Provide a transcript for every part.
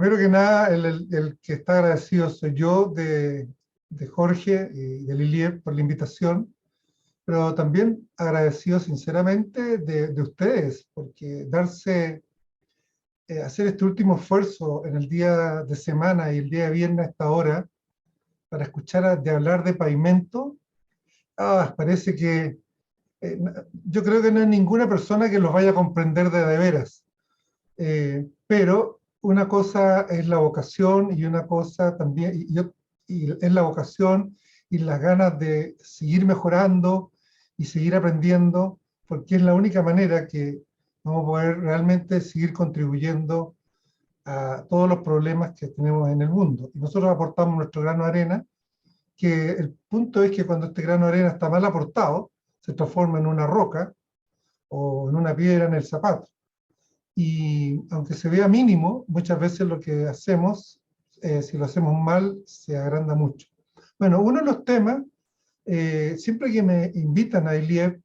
primero que nada, el que está agradecido soy yo, de Jorge y de Lilie por la invitación, pero también agradecido sinceramente de ustedes, porque hacer este último esfuerzo en el día de semana y el día de viernes a esta hora, para escuchar de hablar de pavimento, parece que yo creo que no hay ninguna persona que los vaya a comprender de veras. Pero una cosa es la vocación y una cosa también, y es la vocación y las ganas de seguir mejorando y seguir aprendiendo, porque es la única manera que vamos a poder realmente seguir contribuyendo a todos los problemas que tenemos en el mundo. Y nosotros aportamos nuestro grano de arena, que el punto es que cuando este grano de arena está mal aportado, se transforma en una roca o en una piedra en el zapato. Y aunque se vea mínimo, muchas veces lo que hacemos, si lo hacemos mal, se agranda mucho. Bueno, uno de los temas, siempre que me invitan a ILIEP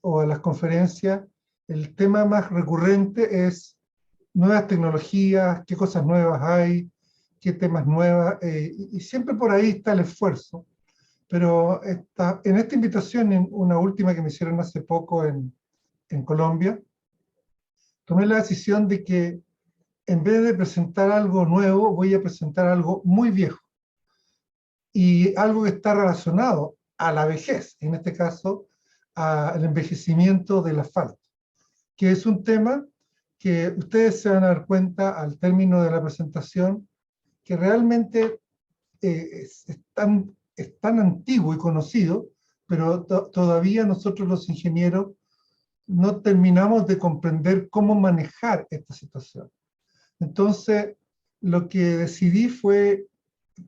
o a las conferencias, el tema más recurrente es nuevas tecnologías, qué cosas nuevas hay, qué temas nuevas, y siempre por ahí está el esfuerzo. Pero en esta invitación, en una última que me hicieron hace poco en Colombia, tomé la decisión de que en vez de presentar algo nuevo, voy a presentar algo muy viejo y algo que está relacionado a la vejez, en este caso al envejecimiento del asfalto, que es un tema que ustedes se van a dar cuenta al término de la presentación que realmente es tan antiguo y conocido, pero todavía nosotros los ingenieros no terminamos de comprender cómo manejar esta situación. Entonces, lo que decidí fue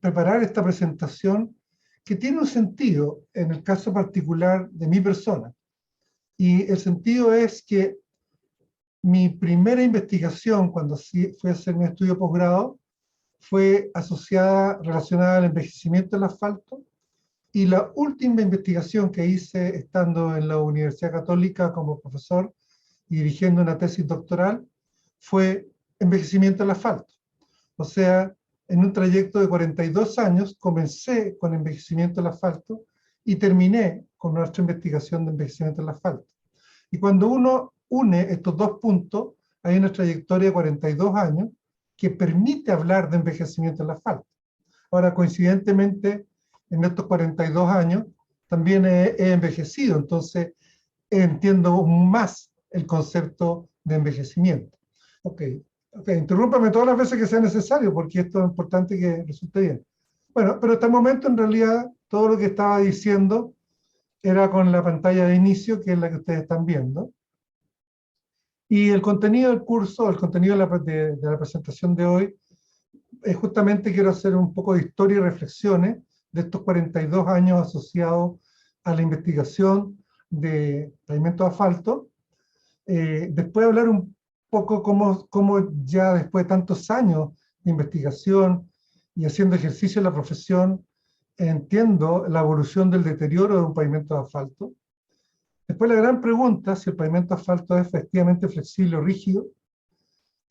preparar esta presentación que tiene un sentido en el caso particular de mi persona. Y el sentido es que mi primera investigación, cuando fui a hacer mi estudio de posgrado, fue relacionada al envejecimiento del asfalto, y la última investigación que hice estando en la Universidad Católica como profesor y dirigiendo una tesis doctoral fue envejecimiento del asfalto. O sea, en un trayecto de 42 años comencé con envejecimiento del asfalto y terminé con nuestra investigación de envejecimiento del asfalto. Y cuando uno une estos dos puntos, hay una trayectoria de 42 años que permite hablar de envejecimiento del asfalto. Ahora, coincidentemente, en estos 42 años, también he envejecido, entonces entiendo más el concepto de envejecimiento. Ok, interrúmpame todas las veces que sea necesario, porque esto es importante que resulte bien. Bueno, pero hasta el momento, en realidad, todo lo que estaba diciendo era con la pantalla de inicio, que es la que ustedes están viendo. Y el contenido del curso, el contenido de la presentación de hoy, justamente quiero hacer un poco de historia y reflexiones de estos 42 años asociados a la investigación de pavimento de asfalto. Después hablar un poco cómo ya después de tantos años de investigación y haciendo ejercicio en la profesión, entiendo la evolución del deterioro de un pavimento de asfalto. Después la gran pregunta, si el pavimento de asfalto es efectivamente flexible o rígido.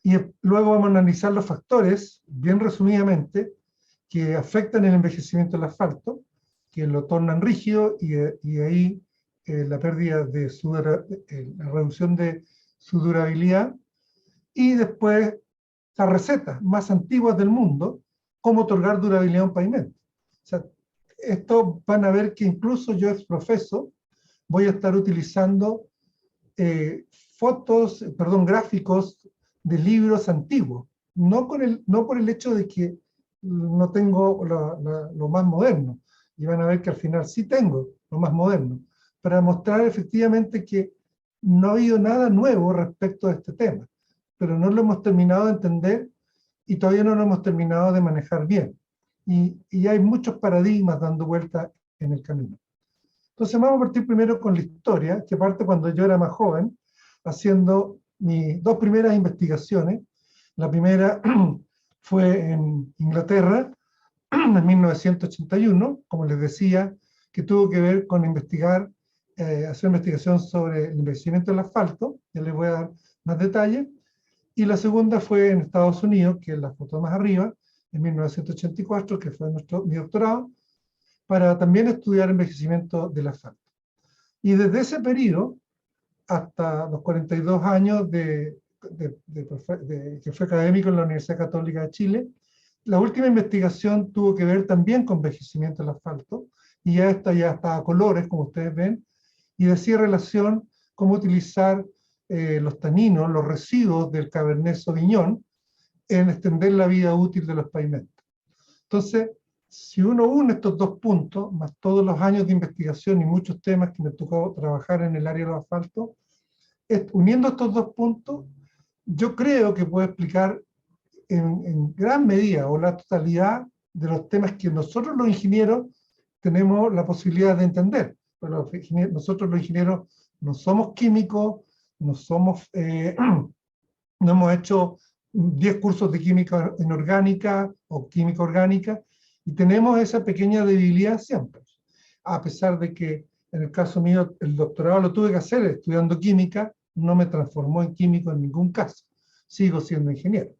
Y luego vamos a analizar los factores, bien resumidamente, que afectan el envejecimiento del asfalto, que lo tornan rígido y ahí la pérdida de la reducción de su durabilidad. Y después las recetas más antiguas del mundo, cómo otorgar durabilidad a un pavimento. O sea, esto van a ver que incluso yo exprofeso voy a estar utilizando gráficos de libros antiguos, no por el hecho de que no tengo lo más moderno, y van a ver que al final sí tengo lo más moderno, para mostrar efectivamente que no ha habido nada nuevo respecto a este tema, pero no lo hemos terminado de entender y todavía no lo hemos terminado de manejar bien. Y hay muchos paradigmas dando vuelta en el camino. Entonces vamos a partir primero con la historia, que parte cuando yo era más joven, haciendo mis dos primeras investigaciones. La primera fue en Inglaterra, en 1981, como les decía, que tuvo que ver con hacer investigación sobre el envejecimiento del asfalto, ya les voy a dar más detalles. Y la segunda fue en Estados Unidos, que es la foto más arriba, en 1984, que fue mi doctorado, para también estudiar envejecimiento del asfalto. Y desde ese periodo, hasta los 42 años que fue académico en la Universidad Católica de Chile, la última investigación tuvo que ver también con envejecimiento del asfalto, y ya está a colores, como ustedes ven, y decía relación cómo utilizar los taninos, los residuos del Cabernet Sauvignon, en extender la vida útil de los pavimentos. Entonces, si uno une estos dos puntos, más todos los años de investigación y muchos temas que me tocó trabajar en el área de los asfaltos, uniendo estos dos puntos, yo creo que puedo explicar en gran medida o la totalidad de los temas que nosotros los ingenieros tenemos la posibilidad de entender. Pero nosotros los ingenieros no somos químicos, no hemos hecho 10 cursos de química inorgánica o química orgánica, y tenemos esa pequeña debilidad siempre. A pesar de que en el caso mío el doctorado lo tuve que hacer estudiando química, no me transformó en químico en ningún caso. Sigo siendo ingeniero.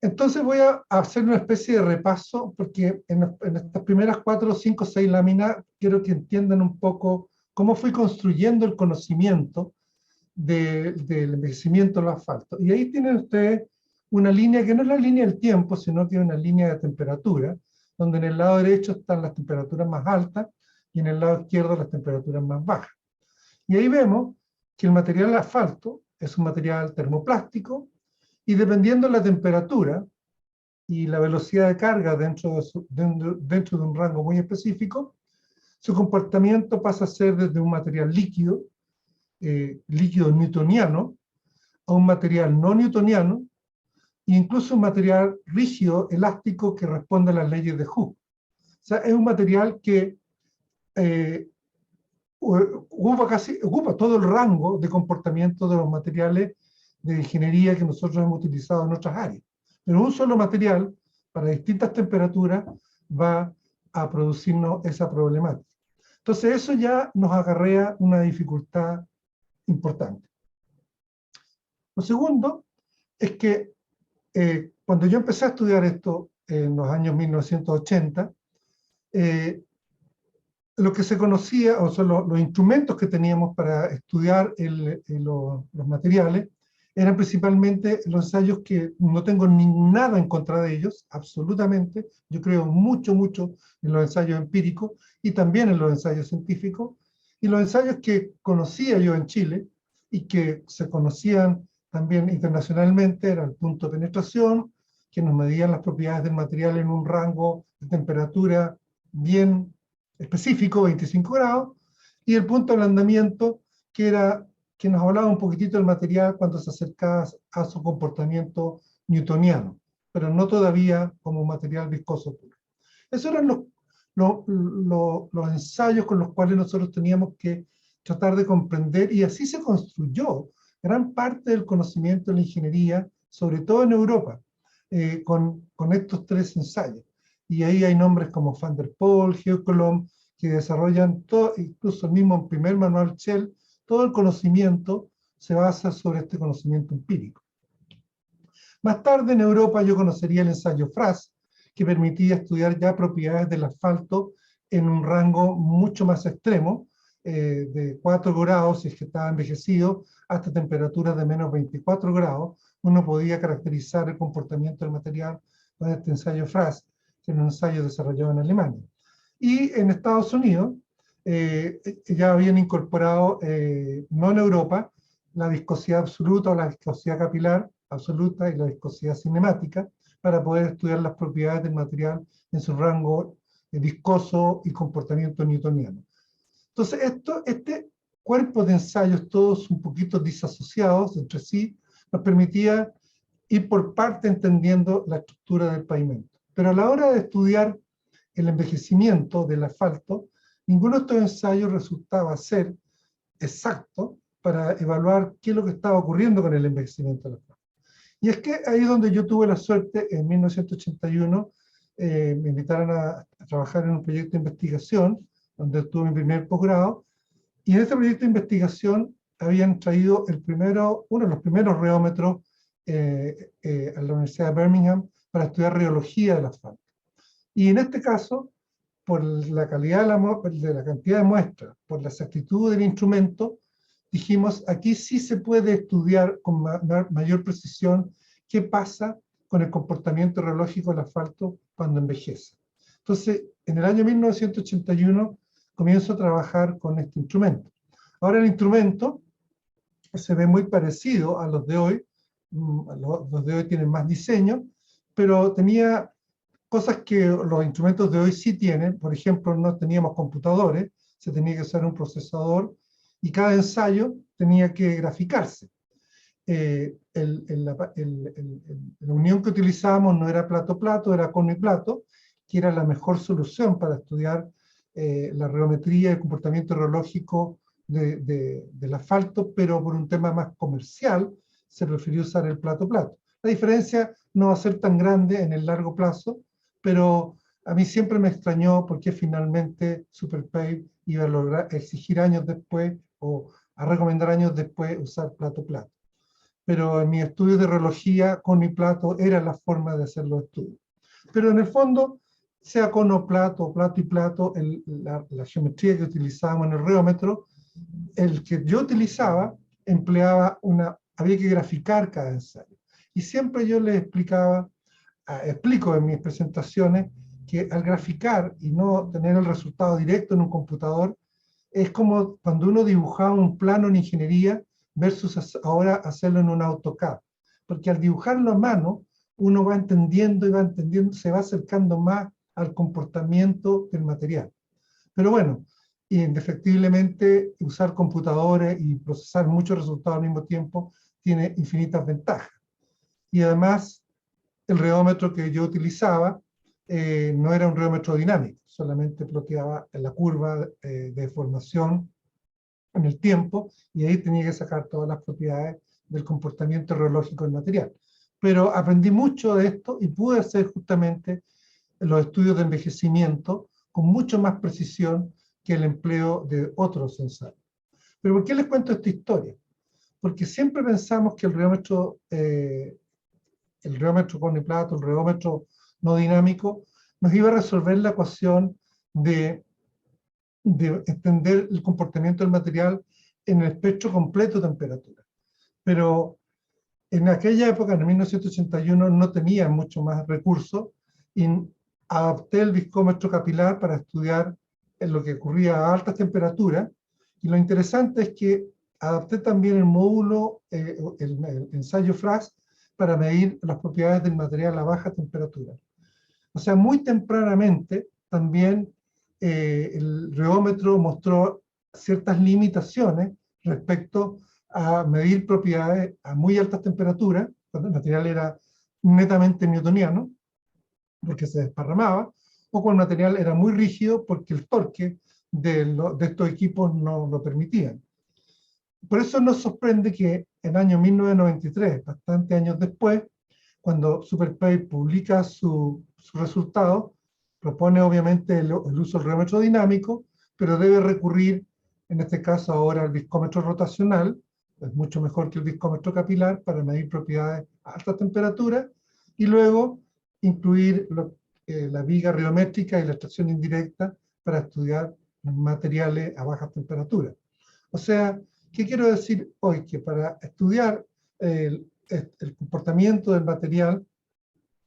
Entonces voy a hacer una especie de repaso, porque en estas primeras 4, 5, 6 láminas quiero que entiendan un poco cómo fui construyendo el conocimiento del envejecimiento del asfalto. Y ahí tienen ustedes una línea que no es la línea del tiempo, sino que es una línea de temperatura, donde en el lado derecho están las temperaturas más altas y en el lado izquierdo las temperaturas más bajas. Y ahí vemos que el material asfalto es un material termoplástico, y dependiendo de la temperatura y la velocidad de carga dentro de un rango muy específico, su comportamiento pasa a ser desde un material líquido, líquido newtoniano, a un material no newtoniano, e incluso un material rígido, elástico, que responde a las leyes de Hooke. O sea, es un material que ocupa todo el rango de comportamiento de los materiales de ingeniería que nosotros hemos utilizado en otras áreas. Pero un solo material, para distintas temperaturas, va a producirnos esa problemática. Entonces eso ya nos acarrea una dificultad importante. Lo segundo es que cuando yo empecé a estudiar esto en los años 1980, lo que se conocía, o sea, los instrumentos que teníamos para estudiar los materiales, eran principalmente los ensayos, que no tengo nada en contra de ellos, absolutamente. Yo creo mucho, mucho en los ensayos empíricos y también en los ensayos científicos. Y los ensayos que conocía yo en Chile y que se conocían también internacionalmente era el punto de penetración, que nos medían las propiedades del material en un rango de temperatura bien específico, 25 grados, y el punto de ablandamiento, que nos hablaba un poquitito del material cuando se acercaba a su comportamiento newtoniano, pero no todavía como material viscoso puro. Esos eran los ensayos con los cuales nosotros teníamos que tratar de comprender, y así se construyó gran parte del conocimiento de la ingeniería, sobre todo en Europa, con estos 3 ensayos. Y ahí hay nombres como Van der Poel, Heukelom, que desarrollan todo, incluso el mismo primer manual Shell. Todo el conocimiento se basa sobre este conocimiento empírico. Más tarde en Europa yo conocería el ensayo FRAS, que permitía estudiar ya propiedades del asfalto en un rango mucho más extremo, de 4 grados si es que estaba envejecido, hasta temperaturas de menos 24 grados. Uno podía caracterizar el comportamiento del material con este ensayo FRAS, que es un ensayo desarrollado en Alemania. Y en Estados Unidos ya habían incorporado, no en Europa, la viscosidad absoluta o la viscosidad capilar absoluta y la viscosidad cinemática, para poder estudiar las propiedades del material en su rango viscoso y comportamiento newtoniano. Entonces, este cuerpo de ensayos, todos un poquito disasociados entre sí, nos permitía ir por parte entendiendo la estructura del pavimento. Pero a la hora de estudiar el envejecimiento del asfalto, ninguno de estos ensayos resultaba ser exacto para evaluar qué es lo que estaba ocurriendo con el envejecimiento del asfalto. Y es que ahí es donde yo tuve la suerte, en 1981, me invitaron a trabajar en un proyecto de investigación, donde tuve mi primer posgrado, y en este proyecto de investigación habían traído uno de los primeros reómetros a la Universidad de Birmingham para estudiar rheología del asfalto. Y en este caso, por la calidad de la cantidad de muestras, por la exactitud del instrumento, dijimos, aquí sí se puede estudiar con mayor precisión qué pasa con el comportamiento reológico del asfalto cuando envejece. Entonces, en el año 1981 comienzo a trabajar con este instrumento. Ahora el instrumento se ve muy parecido a los de hoy. Los de hoy tienen más diseño, pero tenía cosas que los instrumentos de hoy sí tienen. Por ejemplo, no teníamos computadores, se tenía que usar un procesador y cada ensayo tenía que graficarse. La unión que utilizábamos no era plato-plato, era cono y plato, que era la mejor solución para estudiar la reometría y el comportamiento reológico del asfalto, pero por un tema más comercial se prefirió usar el plato-plato. La diferencia no va a ser tan grande en el largo plazo, pero a mí siempre me extrañó por qué finalmente SuperPave iba a lograr exigir años después o a recomendar años después usar plato-plato. Pero en mi estudio de reología, cono y plato era la forma de hacer los estudios. Pero en el fondo, sea cono, plato, plato y plato, la geometría que utilizábamos en el reómetro, el que yo utilizaba empleaba había que graficar cada ensayo. Y siempre yo les explico en mis presentaciones que al graficar y no tener el resultado directo en un computador, es como cuando uno dibujaba un plano en ingeniería versus ahora hacerlo en un AutoCAD. Porque al dibujarlo a mano, uno va entendiendo y va entendiendo, se va acercando más al comportamiento del material. Pero bueno, indefectiblemente usar computadores y procesar muchos resultados al mismo tiempo tiene infinitas ventajas. Y además, el reómetro que yo utilizaba no era un reómetro dinámico, solamente ploteaba la curva de deformación en el tiempo, y ahí tenía que sacar todas las propiedades del comportamiento reológico del material. Pero aprendí mucho de esto y pude hacer justamente los estudios de envejecimiento con mucho más precisión que el empleo de otros ensayos. ¿Pero por qué les cuento esta historia? Porque siempre pensamos que el reómetro cono y plato, el reómetro no dinámico, nos iba a resolver la ecuación de entender el comportamiento del material en el espectro completo de temperatura. Pero en aquella época, en 1981, no tenía mucho más recursos y adapté el viscómetro capilar para estudiar lo que ocurría a altas temperaturas. Y lo interesante es que adapté también el módulo, el ensayo FRAS, para medir las propiedades del material a baja temperatura. O sea, muy tempranamente también el reómetro mostró ciertas limitaciones respecto a medir propiedades a muy altas temperaturas, cuando el material era netamente newtoniano, porque se desparramaba, o cuando el material era muy rígido, porque el torque de estos equipos no lo permitían. Por eso nos sorprende que en el año 1993, bastantes años después, cuando SuperPave publica su resultado, propone obviamente el uso del reómetro dinámico, pero debe recurrir, en este caso ahora, al viscómetro rotacional, es mucho mejor que el viscómetro capilar para medir propiedades a alta temperatura, y luego incluir la viga reométrica y la extracción indirecta para estudiar materiales a bajas temperaturas. O sea, ¿qué quiero decir hoy? Que para estudiar el comportamiento del material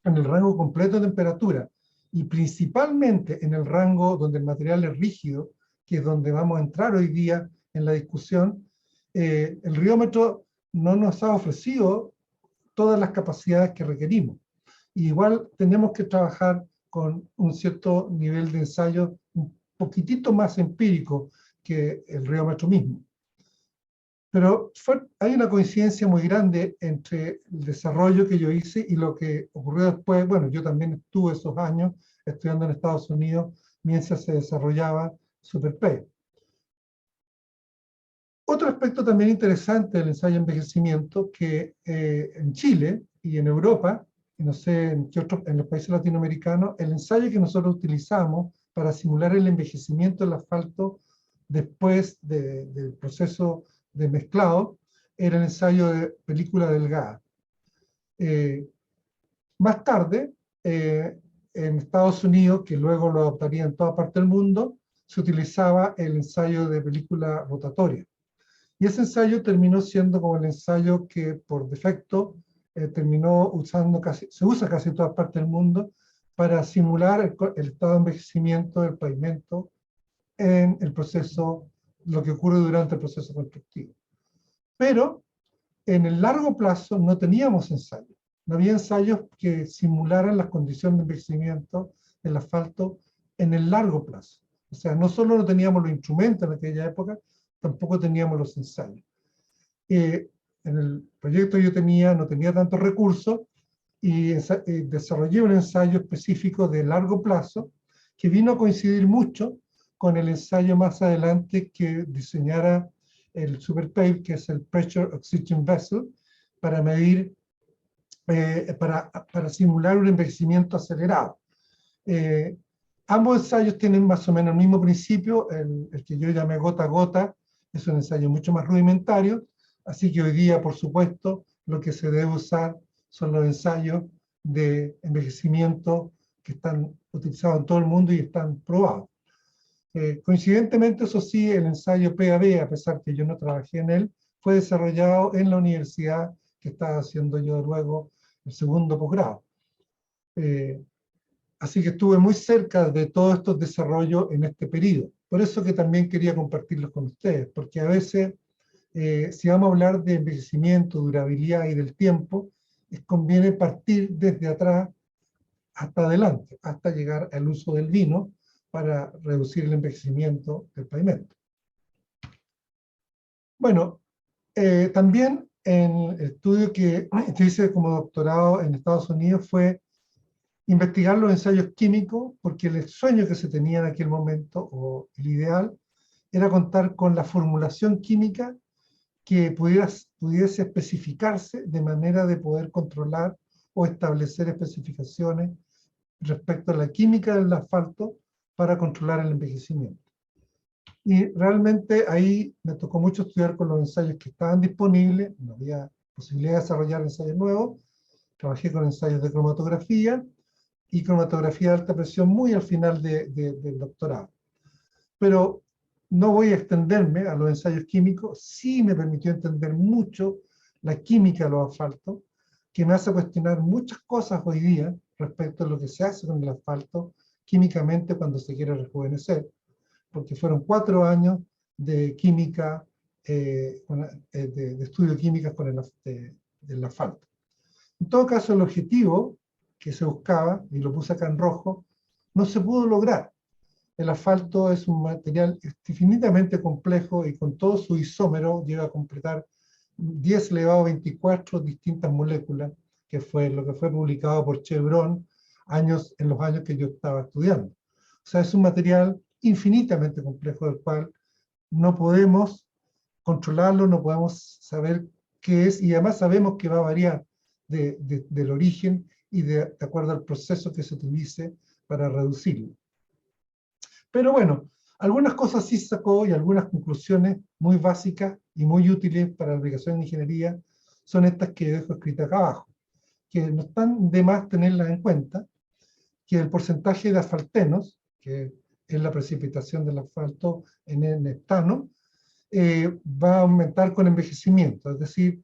en el rango completo de temperatura y principalmente en el rango donde el material es rígido, que es donde vamos a entrar hoy día en la discusión, el riómetro no nos ha ofrecido todas las capacidades que requerimos. Y igual tenemos que trabajar con un cierto nivel de ensayo un poquitito más empírico que el riómetro mismo. Pero hay una coincidencia muy grande entre el desarrollo que yo hice y lo que ocurrió después. Bueno, yo también estuve esos años estudiando en Estados Unidos mientras se desarrollaba SuperPave. Otro aspecto también interesante del ensayo de envejecimiento, que en Chile y en Europa, y no sé en qué otros, en los países latinoamericanos, el ensayo que nosotros utilizamos para simular el envejecimiento del asfalto después del proceso de mezclado, era el ensayo de película delgada. Más tarde, en Estados Unidos, que luego lo adoptaría en toda parte del mundo, se utilizaba el ensayo de película rotatoria. Y ese ensayo terminó siendo como el ensayo que por defecto terminó usando se usa casi en todas partes del mundo para simular el estado de envejecimiento del pavimento en el proceso, lo que ocurre durante el proceso constructivo. Pero en el largo plazo no teníamos ensayos. No había ensayos que simularan las condiciones de envejecimiento del asfalto en el largo plazo. O sea, no solo no teníamos los instrumentos en aquella época, tampoco teníamos los ensayos. En el proyecto yo no tenía tantos recursos y desarrollé un ensayo específico de largo plazo que vino a coincidir mucho con el ensayo más adelante que diseñara el SuperPave, que es el Pressure Oxygen Vessel, para medir, para simular un envejecimiento acelerado. Ambos ensayos tienen más o menos el mismo principio. El que yo llamé gota a gota es un ensayo mucho más rudimentario, así que hoy día, por supuesto, lo que se debe usar son los ensayos de envejecimiento que están utilizados en todo el mundo y están probados. Coincidentemente, eso sí, el ensayo PAB, a pesar que yo no trabajé en él, fue desarrollado en la universidad que estaba haciendo yo luego el segundo posgrado. Así que estuve muy cerca de todos estos desarrollos en este periodo. Por eso que también quería compartirlos con ustedes, porque a veces, si vamos a hablar de envejecimiento, durabilidad y del tiempo, conviene partir desde atrás hasta adelante, hasta llegar al uso del vino para reducir el envejecimiento del pavimento. Bueno, también en el estudio que hice como doctorado en Estados Unidos fue investigar los ensayos químicos, porque el sueño que se tenía en aquel momento, o el ideal, era contar con la formulación química que pudiese especificarse de manera de poder controlar o establecer especificaciones respecto a la química del asfalto para controlar el envejecimiento. Y realmente ahí me tocó mucho estudiar con los ensayos que estaban disponibles, no había posibilidad de desarrollar ensayos nuevos, trabajé con ensayos de cromatografía y cromatografía de alta presión muy al final del doctorado. Pero no voy a extenderme a los ensayos químicos, sí me permitió entender mucho la química de los asfaltos, que me hace cuestionar muchas cosas hoy día respecto a lo que se hace con el asfalto químicamente cuando se quiere rejuvenecer, porque fueron 4 años de química, de estudio de químicas con el asfalto. En todo caso, el objetivo que se buscaba, y lo puse acá en rojo, no se pudo lograr. El asfalto es un material infinitamente complejo y con todo su isómero llega a completar 10 elevado a 24 distintas moléculas, que fue lo que fue publicado por Chevron en los años que yo estaba estudiando. O sea, es un material infinitamente complejo del cual no podemos controlarlo, no podemos saber qué es, y además sabemos que va a variar del origen y de acuerdo al proceso que se utilice para reducirlo. Pero bueno, algunas cosas sí sacó y algunas conclusiones muy básicas y muy útiles para la aplicación de ingeniería son estas que dejo escritas acá abajo, que no están de más tenerlas en cuenta, que el porcentaje de asfaltenos, que es la precipitación del asfalto en el hectano, va a aumentar con envejecimiento, es decir,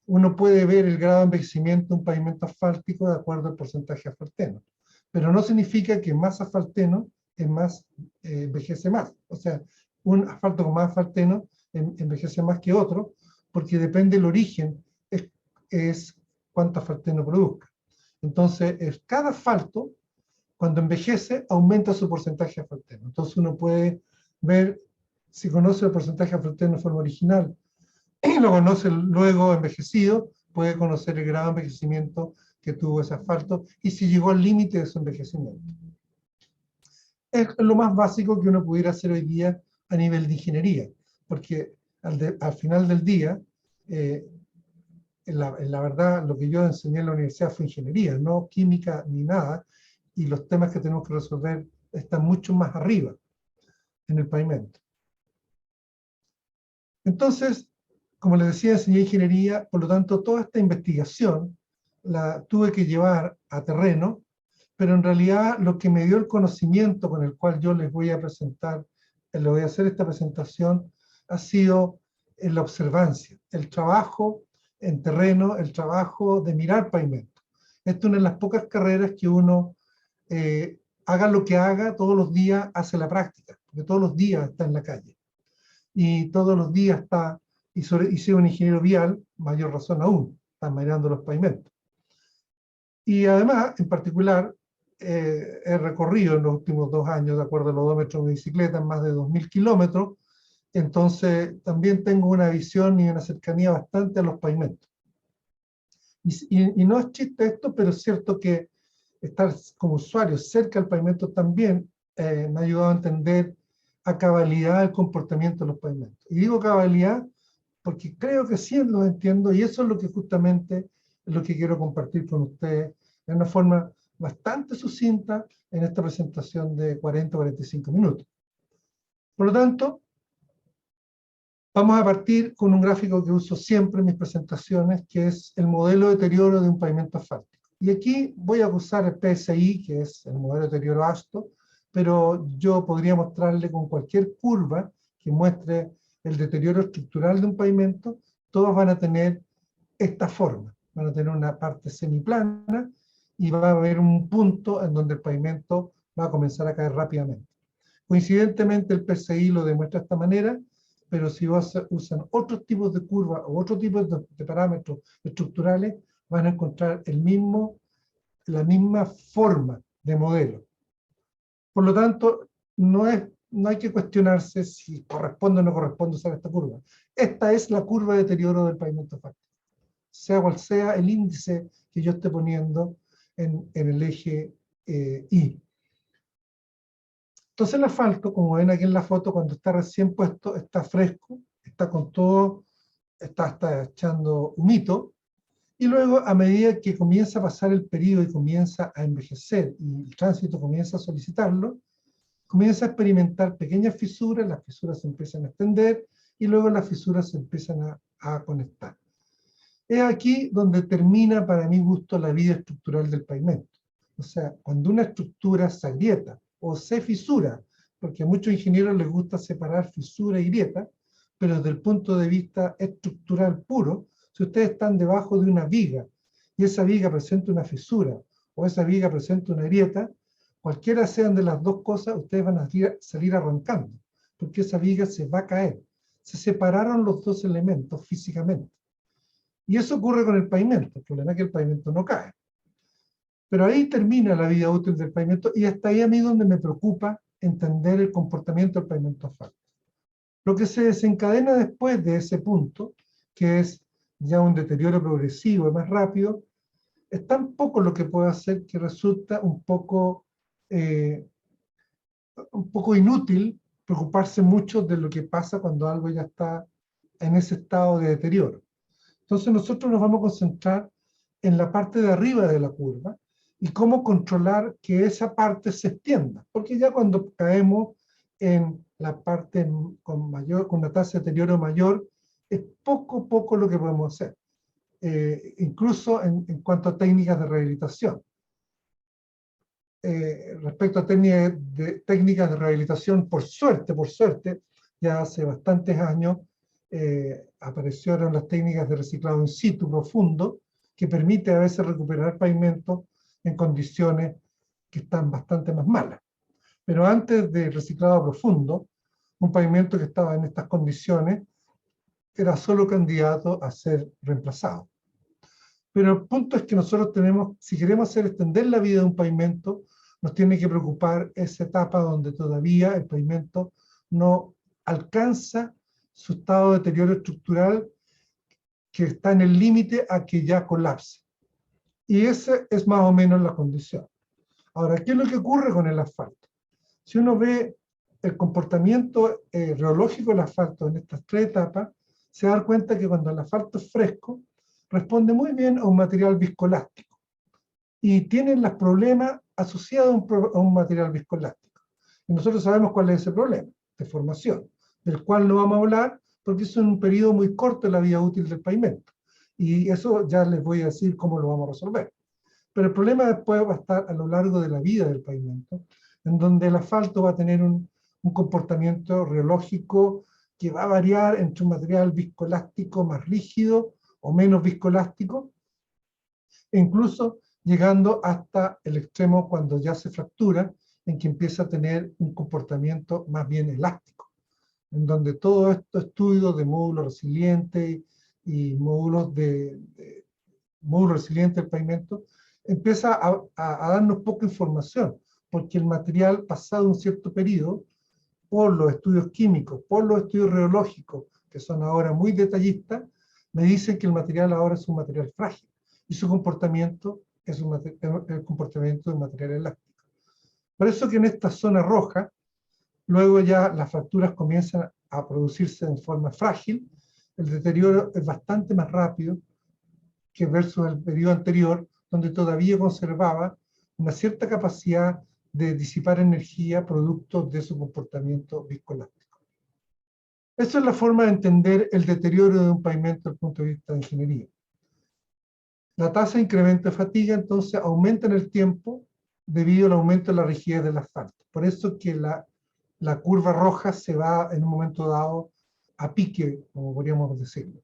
uno puede ver el grado de envejecimiento de un pavimento asfáltico de acuerdo al porcentaje asfalteno, pero no significa que más asfalteno envejece más. O sea, un asfalto con más asfalteno envejece más que otro, porque depende del origen, es cuánto asfalteno produzca. Entonces, cada asfalto, cuando envejece, aumenta su porcentaje asfalteno. Entonces uno puede ver, si conoce el porcentaje asfalteno de forma original y lo conoce luego envejecido, puede conocer el grado de envejecimiento que tuvo ese asfalto y si llegó al límite de su envejecimiento. Es lo más básico que uno pudiera hacer hoy día a nivel de ingeniería, porque al final del día, en la verdad, lo que yo enseñé en la universidad fue ingeniería, no química ni nada, y los temas que tenemos que resolver están mucho más arriba, en el pavimento. Entonces, Como les decía, enseñé ingeniería, por lo tanto, toda esta investigación la tuve que llevar a terreno, pero en realidad lo que me dio el conocimiento con el cual yo les voy a presentar, les voy a hacer esta presentación, ha sido en la observancia, el trabajo en terreno, el trabajo de mirar pavimento. Esta es una de las pocas carreras que uno, haga lo que haga, todos los días hace la práctica, porque todos los días está en la calle. Y todos los días está, y si un ingeniero vial, mayor razón aún, está mirando los pavimentos. Y además, en particular, he recorrido en los últimos 2 años, de acuerdo a los odómetros de bicicleta, más de 2000 kilómetros, entonces también tengo una visión y una cercanía bastante a los pavimentos. Y no es chiste esto, pero es cierto que estar como usuario cerca del pavimento también me ha ayudado a entender a cabalidad el comportamiento de los pavimentos. Y digo cabalidad porque creo que sí lo entiendo, y eso es lo que justamente es lo que quiero compartir con ustedes de una forma bastante sucinta en esta presentación de 40-45 minutos. Por lo tanto, vamos a partir con un gráfico que uso siempre en mis presentaciones, que es el modelo de deterioro de un pavimento asfáltico. Y aquí voy a usar el PSI, que es el modelo de deterioro ASTO, pero yo podría mostrarle con cualquier curva que muestre el deterioro estructural de un pavimento, todos van a tener esta forma. Van a tener una parte semiplana y va a haber un punto en donde el pavimento va a comenzar a caer rápidamente. Coincidentemente, el PSI lo demuestra de esta manera, pero si usan otros tipos de curvas o otros tipos de parámetros estructurales, van a encontrar la misma forma de modelo. Por lo tanto, no hay que cuestionarse si corresponde o no corresponde usar esta curva. Esta es la curva de deterioro del pavimento asfáltico, sea cual sea el índice que yo esté poniendo en el eje Y. Entonces el asfalto, como ven aquí en la foto, cuando está recién puesto, está fresco, está con todo, está echando humito, y luego a medida que comienza a pasar el periodo y comienza a envejecer, y el tránsito comienza a solicitarlo, comienza a experimentar pequeñas fisuras, las fisuras se empiezan a extender, y luego las fisuras se empiezan a conectar. Es aquí donde termina, para mi gusto, la vida estructural del pavimento. O sea, cuando una estructura se agrieta o se fisura, porque a muchos ingenieros les gusta separar fisura y grieta, pero desde el punto de vista estructural puro, si ustedes están debajo de una viga y esa viga presenta una fisura o esa viga presenta una grieta, cualquiera sean de las dos cosas, ustedes van a salir arrancando, porque esa viga se va a caer. Se separaron los dos elementos físicamente. Y eso ocurre con el pavimento. El problema es que el pavimento no cae. Pero ahí termina la vida útil del pavimento y hasta ahí a mí donde me preocupa entender el comportamiento del pavimento asfáltico. Lo que se desencadena después de ese punto, que es ya un deterioro progresivo y más rápido, es tan poco lo que puede hacer que resulta un poco inútil preocuparse mucho de lo que pasa cuando algo ya está en ese estado de deterioro. Entonces nosotros nos vamos a concentrar en la parte de arriba de la curva y cómo controlar que esa parte se extienda. Porque ya cuando caemos en la parte con una tasa de deterioro mayor, es poco lo que podemos hacer. Incluso en cuanto a técnicas de rehabilitación. Respecto a técnicas de rehabilitación, por suerte, ya hace bastantes años, aparecieron las técnicas de reciclado in situ profundo, que permite a veces recuperar pavimentos en condiciones que están bastante más malas. Pero antes del reciclado profundo, un pavimento que estaba en estas condiciones era solo candidato a ser reemplazado. Pero el punto es que nosotros si queremos extender la vida de un pavimento, nos tiene que preocupar esa etapa donde todavía el pavimento no alcanza su estado de deterioro estructural que está en el límite a que ya colapse. Y esa es más o menos la condición. Ahora, ¿qué es lo que ocurre con el asfalto? Si uno ve el comportamiento reológico del asfalto en estas 3 etapas, se da cuenta que cuando el asfalto es fresco, responde muy bien a un material viscoelástico. Y tienen los problemas asociados a un material viscoelástico. Y nosotros sabemos cuál es ese problema, deformación, del cual no vamos a hablar, porque es un periodo muy corto de la vida útil del pavimento. Y eso ya les voy a decir cómo lo vamos a resolver. Pero el problema después va a estar a lo largo de la vida del pavimento, en donde el asfalto va a tener un comportamiento reológico que va a variar entre un material viscoelástico más rígido o menos viscoelástico, e incluso llegando hasta el extremo cuando ya se fractura, en que empieza a tener un comportamiento más bien elástico, en donde todo estos estudios de módulos resilientes y módulos módulo resiliente del pavimento empieza a darnos poca información, porque el material pasado un cierto periodo, por los estudios químicos, por los estudios reológicos, que son ahora muy detallistas, me dicen que el material ahora es un material frágil y su comportamiento es el comportamiento de un material elástico. Por eso que en esta zona roja, luego ya las fracturas comienzan a producirse en forma frágil, el deterioro es bastante más rápido que versus el periodo anterior, donde todavía conservaba una cierta capacidad de disipar energía producto de su comportamiento viscoelástico. Esa es la forma de entender el deterioro de un pavimento desde el punto de vista de ingeniería. La tasa de incremento de fatiga entonces aumenta en el tiempo debido al aumento de la rigidez del asfalto. Por eso que la curva roja se va en un momento dado a pique, como podríamos decirlo.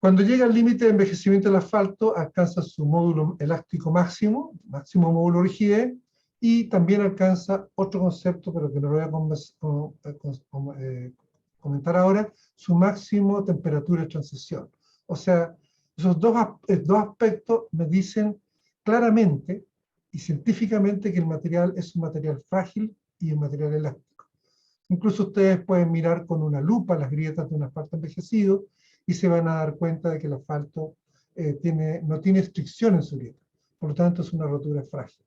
Cuando llega al límite de envejecimiento del asfalto, alcanza su módulo elástico máximo módulo rigidez, y también alcanza otro concepto, pero que no lo voy a comentar ahora, su máximo temperatura de transición. O sea, esos dos aspectos me dicen claramente y científicamente que el material es un material frágil y un material elástico. Incluso ustedes pueden mirar con una lupa las grietas de un asfalto envejecido y se van a dar cuenta de que el asfalto no tiene fricción en su grieta. Por lo tanto, es una rotura frágil.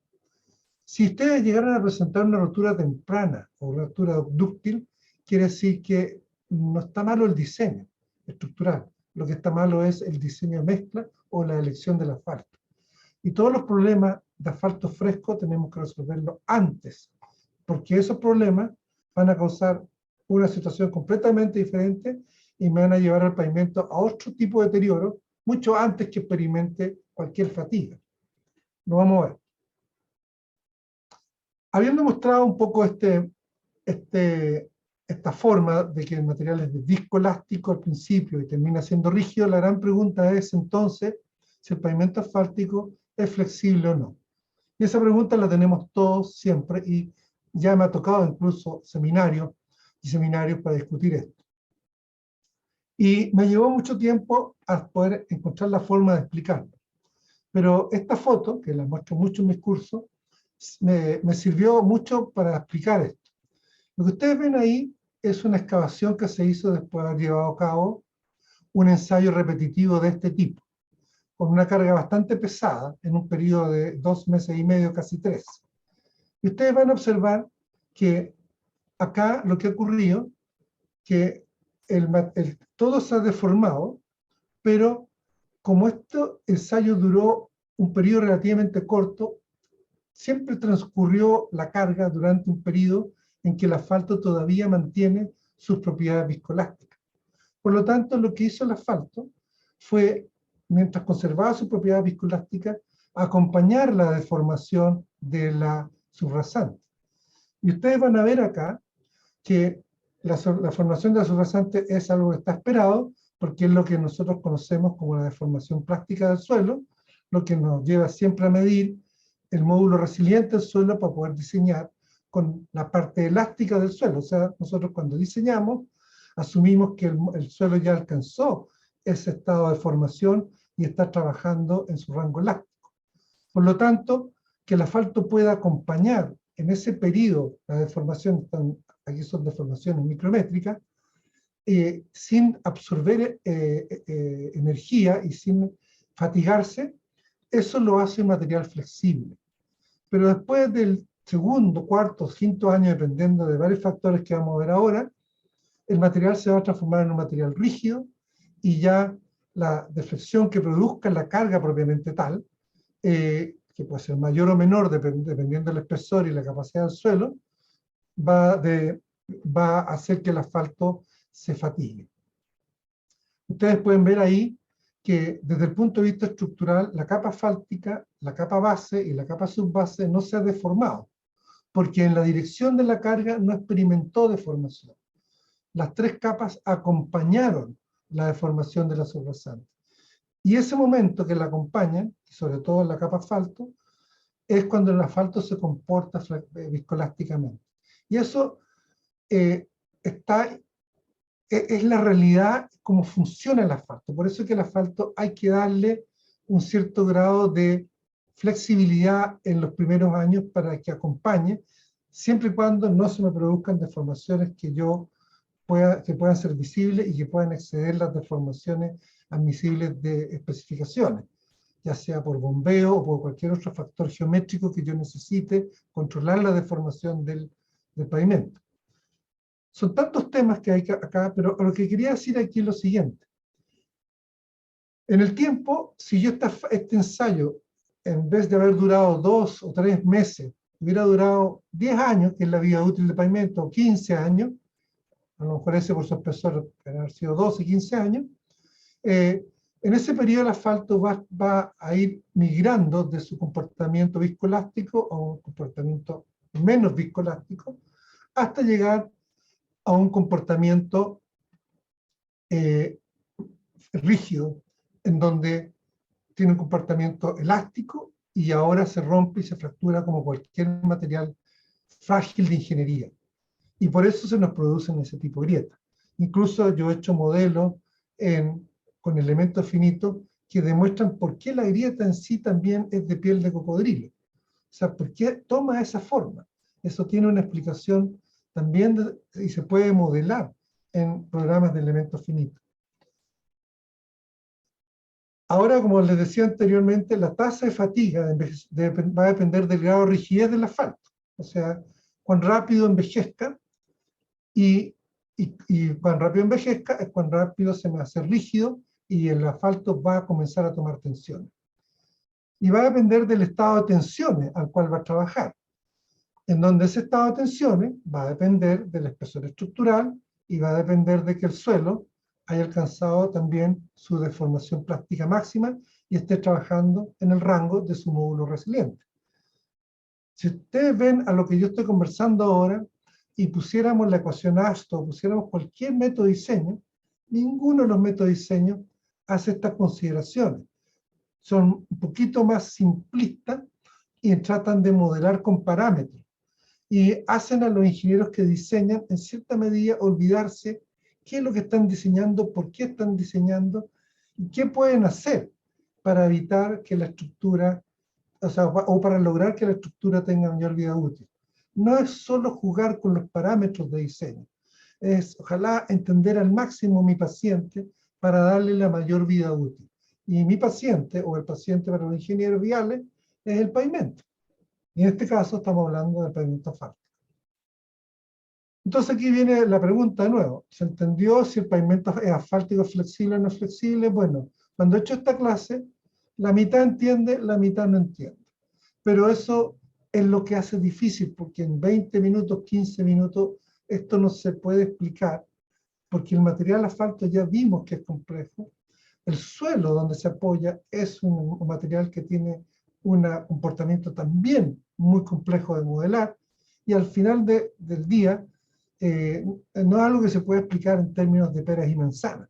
Si ustedes llegaran a presentar una rotura temprana o una rotura dúctil, quiere decir que no está malo el diseño estructural. Lo que está malo es el diseño de mezcla o la elección del asfalto. Y todos los problemas de asfalto fresco tenemos que resolverlos antes, porque esos problemas van a causar una situación completamente diferente y me van a llevar al pavimento a otro tipo de deterioro mucho antes que experimente cualquier fatiga. Lo vamos a ver. Habiendo mostrado un poco esta forma de que el material es de viscoelástico al principio y termina siendo rígido, la gran pregunta es entonces si el pavimento asfáltico es flexible o no. Y esa pregunta la tenemos todos siempre, y ya me ha tocado incluso seminarios para discutir esto. Y me llevó mucho tiempo a poder encontrar la forma de explicarlo. Pero esta foto, que la muestro mucho en mis cursos, me sirvió mucho para explicar esto. Lo que ustedes ven ahí es una excavación que se hizo después de haber llevado a cabo un ensayo repetitivo de este tipo, con una carga bastante pesada, en un periodo de 2 meses y medio, casi 3. Y ustedes van a observar que acá lo que ha ocurrido, que todo se ha deformado, pero como este ensayo duró un periodo relativamente corto, siempre transcurrió la carga durante un periodo en que el asfalto todavía mantiene sus propiedades viscoelásticas. Por lo tanto, lo que hizo el asfalto fue, mientras conservaba su propiedad viscoelástica, acompañar la deformación de la subrasante. Y ustedes van a ver acá que la formación de la subrasante es algo que está esperado, porque es lo que nosotros conocemos como la deformación plástica del suelo, lo que nos lleva siempre a medir el módulo resiliente del suelo para poder diseñar con la parte elástica del suelo. O sea, nosotros cuando diseñamos, asumimos que el suelo ya alcanzó ese estado de formación y está trabajando en su rango elástico. Por lo tanto, que el asfalto pueda acompañar en ese periodo la deformación, aquí son deformaciones micrométricas, sin absorber energía y sin fatigarse, eso lo hace un material flexible. Pero después del segundo, cuarto, quinto año, dependiendo de varios factores que vamos a ver ahora, el material se va a transformar en un material rígido, y ya la deflexión que produzca la carga propiamente tal, que puede ser mayor o menor dependiendo del espesor y la capacidad del suelo, va a hacer que el asfalto se fatigue. Ustedes pueden ver ahí que desde el punto de vista estructural, la capa asfáltica, la capa base y la capa subbase no se ha deformado, porque en la dirección de la carga no experimentó deformación. Las tres capas acompañaron la deformación de la subrasante. Y ese momento que la acompañan, sobre todo en la capa asfalto, es cuando el asfalto se comporta viscoelásticamente. Y eso es la realidad, cómo funciona el asfalto. Por eso es que el asfalto hay que darle un cierto grado de flexibilidad en los primeros años para que acompañe, siempre y cuando no se me produzcan deformaciones que puedan ser visibles y que puedan exceder las deformaciones admisibles de especificaciones, ya sea por bombeo o por cualquier otro factor geométrico que yo necesite controlar la deformación del pavimento. Son tantos temas que hay acá, pero lo que quería decir aquí es lo siguiente. En el tiempo, si yo este ensayo, en vez de haber durado 2 o 3 meses, hubiera durado 10 años, que es la vida útil del pavimento, o 15 años, a lo mejor ese por su espesor puede haber sido 12, 15 años, en ese periodo el asfalto va a ir migrando de su comportamiento viscoelástico a un comportamiento menos viscoelástico, hasta llegar a un comportamiento rígido, en donde tiene un comportamiento elástico y ahora se rompe y se fractura como cualquier material frágil de ingeniería. Y por eso se nos producen ese tipo de grietas. Incluso yo he hecho modelos con elementos finitos que demuestran por qué la grieta en sí también es de piel de cocodrilo. O sea, por qué toma esa forma. Eso tiene una explicación también y se puede modelar en programas de elementos finitos. Ahora, como les decía anteriormente, la tasa de fatiga va a depender del grado de rigidez del asfalto. O sea, cuán rápido envejezca y cuán rápido envejezca es cuán rápido se me hace rígido y el asfalto va a comenzar a tomar tensiones. Y va a depender del estado de tensiones al cual va a trabajar. En donde ese estado de tensiones va a depender del espesor estructural y va a depender de que el suelo haya alcanzado también su deformación plástica máxima y esté trabajando en el rango de su módulo resiliente. Si ustedes ven a lo que yo estoy conversando ahora y pusiéramos la ecuación ASTO, pusiéramos cualquier método de diseño, ninguno de los métodos de diseño hace estas consideraciones. Son un poquito más simplistas y tratan de modelar con parámetros. Y hacen a los ingenieros que diseñan, en cierta medida, olvidarse qué es lo que están diseñando, por qué están diseñando, y qué pueden hacer para evitar que la estructura, o para lograr que la estructura tenga mayor vida útil. No es solo jugar con los parámetros de diseño, es ojalá entender al máximo a mi paciente para darle la mayor vida útil. Y mi paciente, o el paciente para los ingenieros viales, es el pavimento. Y en este caso estamos hablando del pavimento asfáltico. Entonces aquí viene la pregunta de nuevo. ¿Se entendió si el pavimento es asfáltico, flexible o no flexible? Bueno, cuando he hecho esta clase, la mitad entiende, la mitad no entiende. Pero eso es lo que hace difícil, porque en 20 minutos, 15 minutos, esto no se puede explicar, porque el material asfalto ya vimos que es complejo. El suelo donde se apoya es un material que tiene un comportamiento también muy complejo de modelar, y al final del día no es algo que se puede explicar en términos de peras y manzanas.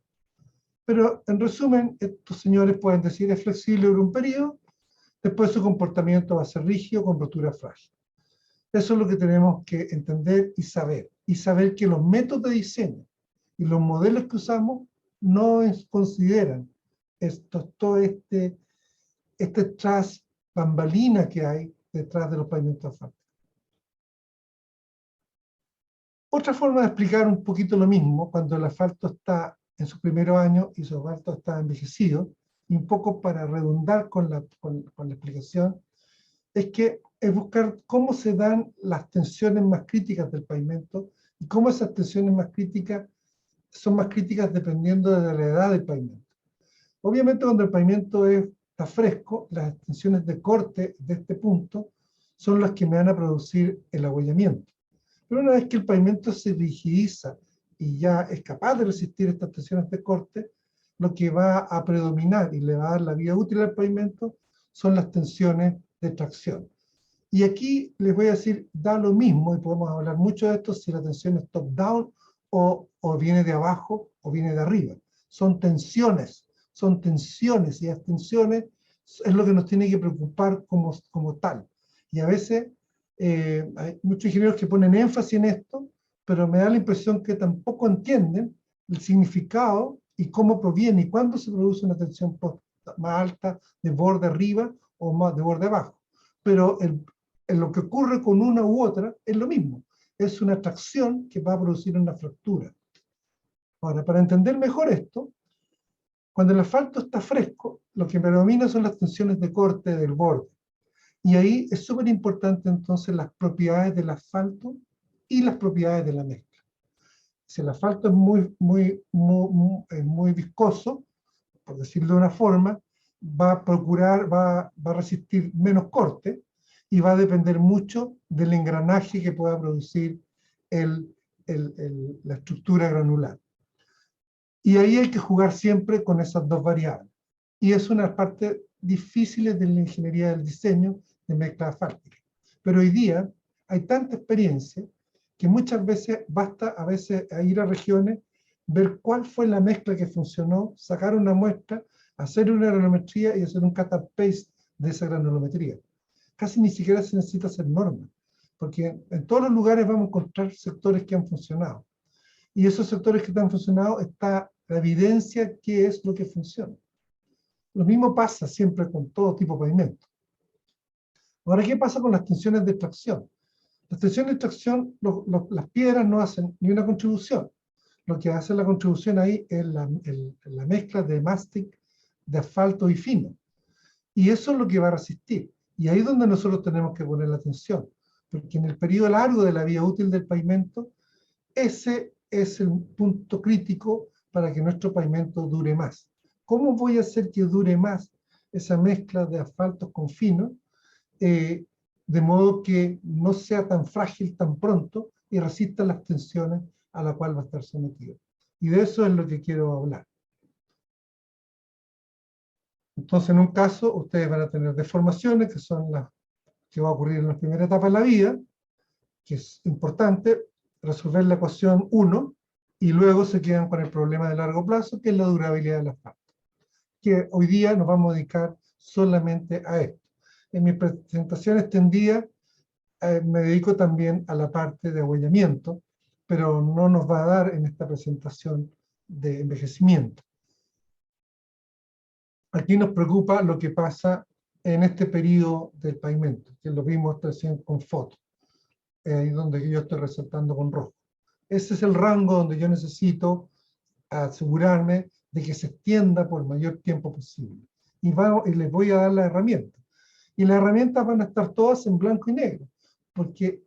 Pero en resumen, estos señores pueden decir es flexible por un periodo, después su comportamiento va a ser rígido con rotura frágil. Eso es lo que tenemos que entender y saber que los métodos de diseño y los modelos que usamos no consideran todo este tras bambalina que hay detrás de los pavimentos asfálticos. Otra forma de explicar un poquito lo mismo, cuando el asfalto está en sus primeros años y su asfalto está envejecido, y un poco para redundar con la explicación, es buscar cómo se dan las tensiones más críticas del pavimento y cómo esas tensiones más críticas son más críticas dependiendo de la edad del pavimento. Obviamente cuando el pavimento está fresco, las tensiones de corte de este punto son las que me van a producir el abollamiento. Pero una vez que el pavimento se rigidiza y ya es capaz de resistir estas tensiones de corte, lo que va a predominar y le va a dar la vida útil al pavimento son las tensiones de tracción. Y aquí les voy a decir, da lo mismo, y podemos hablar mucho de esto, si la tensión es top-down o viene de abajo o viene de arriba. Son tensiones, y las tensiones es lo que nos tiene que preocupar como tal. Y a veces hay muchos ingenieros que ponen énfasis en esto, pero me da la impresión que tampoco entienden el significado y cómo proviene y cuándo se produce una tensión más alta de borde arriba o más de borde abajo. Pero en lo que ocurre con una u otra es lo mismo. Es una tracción que va a producir una fractura. Ahora, para entender mejor esto, cuando el asfalto está fresco, lo que predomina son las tensiones de corte del borde. Y ahí es súper importante entonces las propiedades del asfalto y las propiedades de la mezcla. Si el asfalto es muy viscoso, por decirlo de una forma, va a resistir menos corte y va a depender mucho del engranaje que pueda producir la estructura granular. Y ahí hay que jugar siempre con esas dos variables. Y es una parte difícil de la ingeniería del diseño de mezcla asfáltica. Pero hoy día hay tanta experiencia que muchas veces basta ir a regiones, ver cuál fue la mezcla que funcionó, sacar una muestra, hacer una granulometría y hacer un cut and paste de esa granulometría. Casi ni siquiera se necesita hacer normas, porque en todos los lugares vamos a encontrar sectores que han funcionado. Y esos sectores que han funcionado está la evidencia que es lo que funciona. Lo mismo pasa siempre con todo tipo de pavimento. Ahora, ¿qué pasa con las tensiones de tracción? Las tensiones de tracción, las piedras no hacen ni una contribución. Lo que hace la contribución ahí es la mezcla de mástic, de asfalto y fino. Y eso es lo que va a resistir. Y ahí es donde nosotros tenemos que poner la atención. Porque en el periodo largo de la vida útil del pavimento, ese es el punto crítico para que nuestro pavimento dure más. ¿Cómo voy a hacer que dure más esa mezcla de asfaltos con fino? De modo que no sea tan frágil tan pronto y resista las tensiones a la cual va a estar sometido. Y de eso es lo que quiero hablar. Entonces, en un caso, ustedes van a tener deformaciones, que son las que va a ocurrir en la primera etapa de la vida, que es importante resolver la ecuación 1, y luego se quedan con el problema de largo plazo, que es la durabilidad del asfalto. Que hoy día nos vamos a dedicar solamente a esto. En mi presentación extendida me dedico también a la parte de ahuellamiento, pero no nos va a dar en esta presentación de envejecimiento. Aquí nos preocupa lo que pasa en este periodo del pavimento, que lo vimos recién con fotos, ahí donde yo estoy resaltando con rojo. Ese es el rango donde yo necesito asegurarme de que se extienda por el mayor tiempo posible. Y les voy a dar la herramienta. Y las herramientas van a estar todas en blanco y negro, porque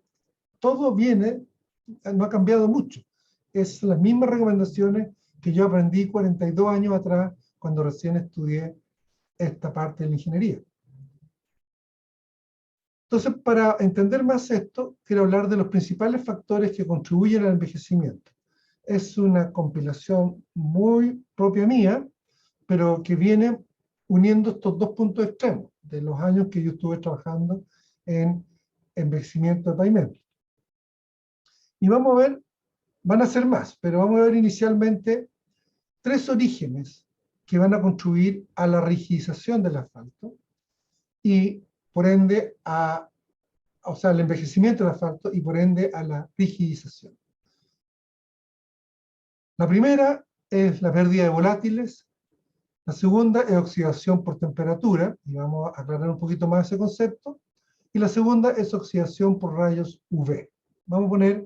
todo no ha cambiado mucho. Es las mismas recomendaciones que yo aprendí 42 años atrás, cuando recién estudié esta parte de la ingeniería. Entonces, para entender más esto, quiero hablar de los principales factores que contribuyen al envejecimiento. Es una compilación muy propia mía, pero que viene uniendo estos dos puntos extremos de los años que yo estuve trabajando en envejecimiento de pavimento. Y vamos a ver, van a ser más, pero vamos a ver inicialmente 3 orígenes que van a contribuir a la rigidización del asfalto y por ende al envejecimiento del asfalto y por ende a la rigidización. La primera es la pérdida de volátiles, la segunda es oxidación por temperatura, y vamos a aclarar un poquito más ese concepto, y la segunda es oxidación por rayos UV. Vamos a poner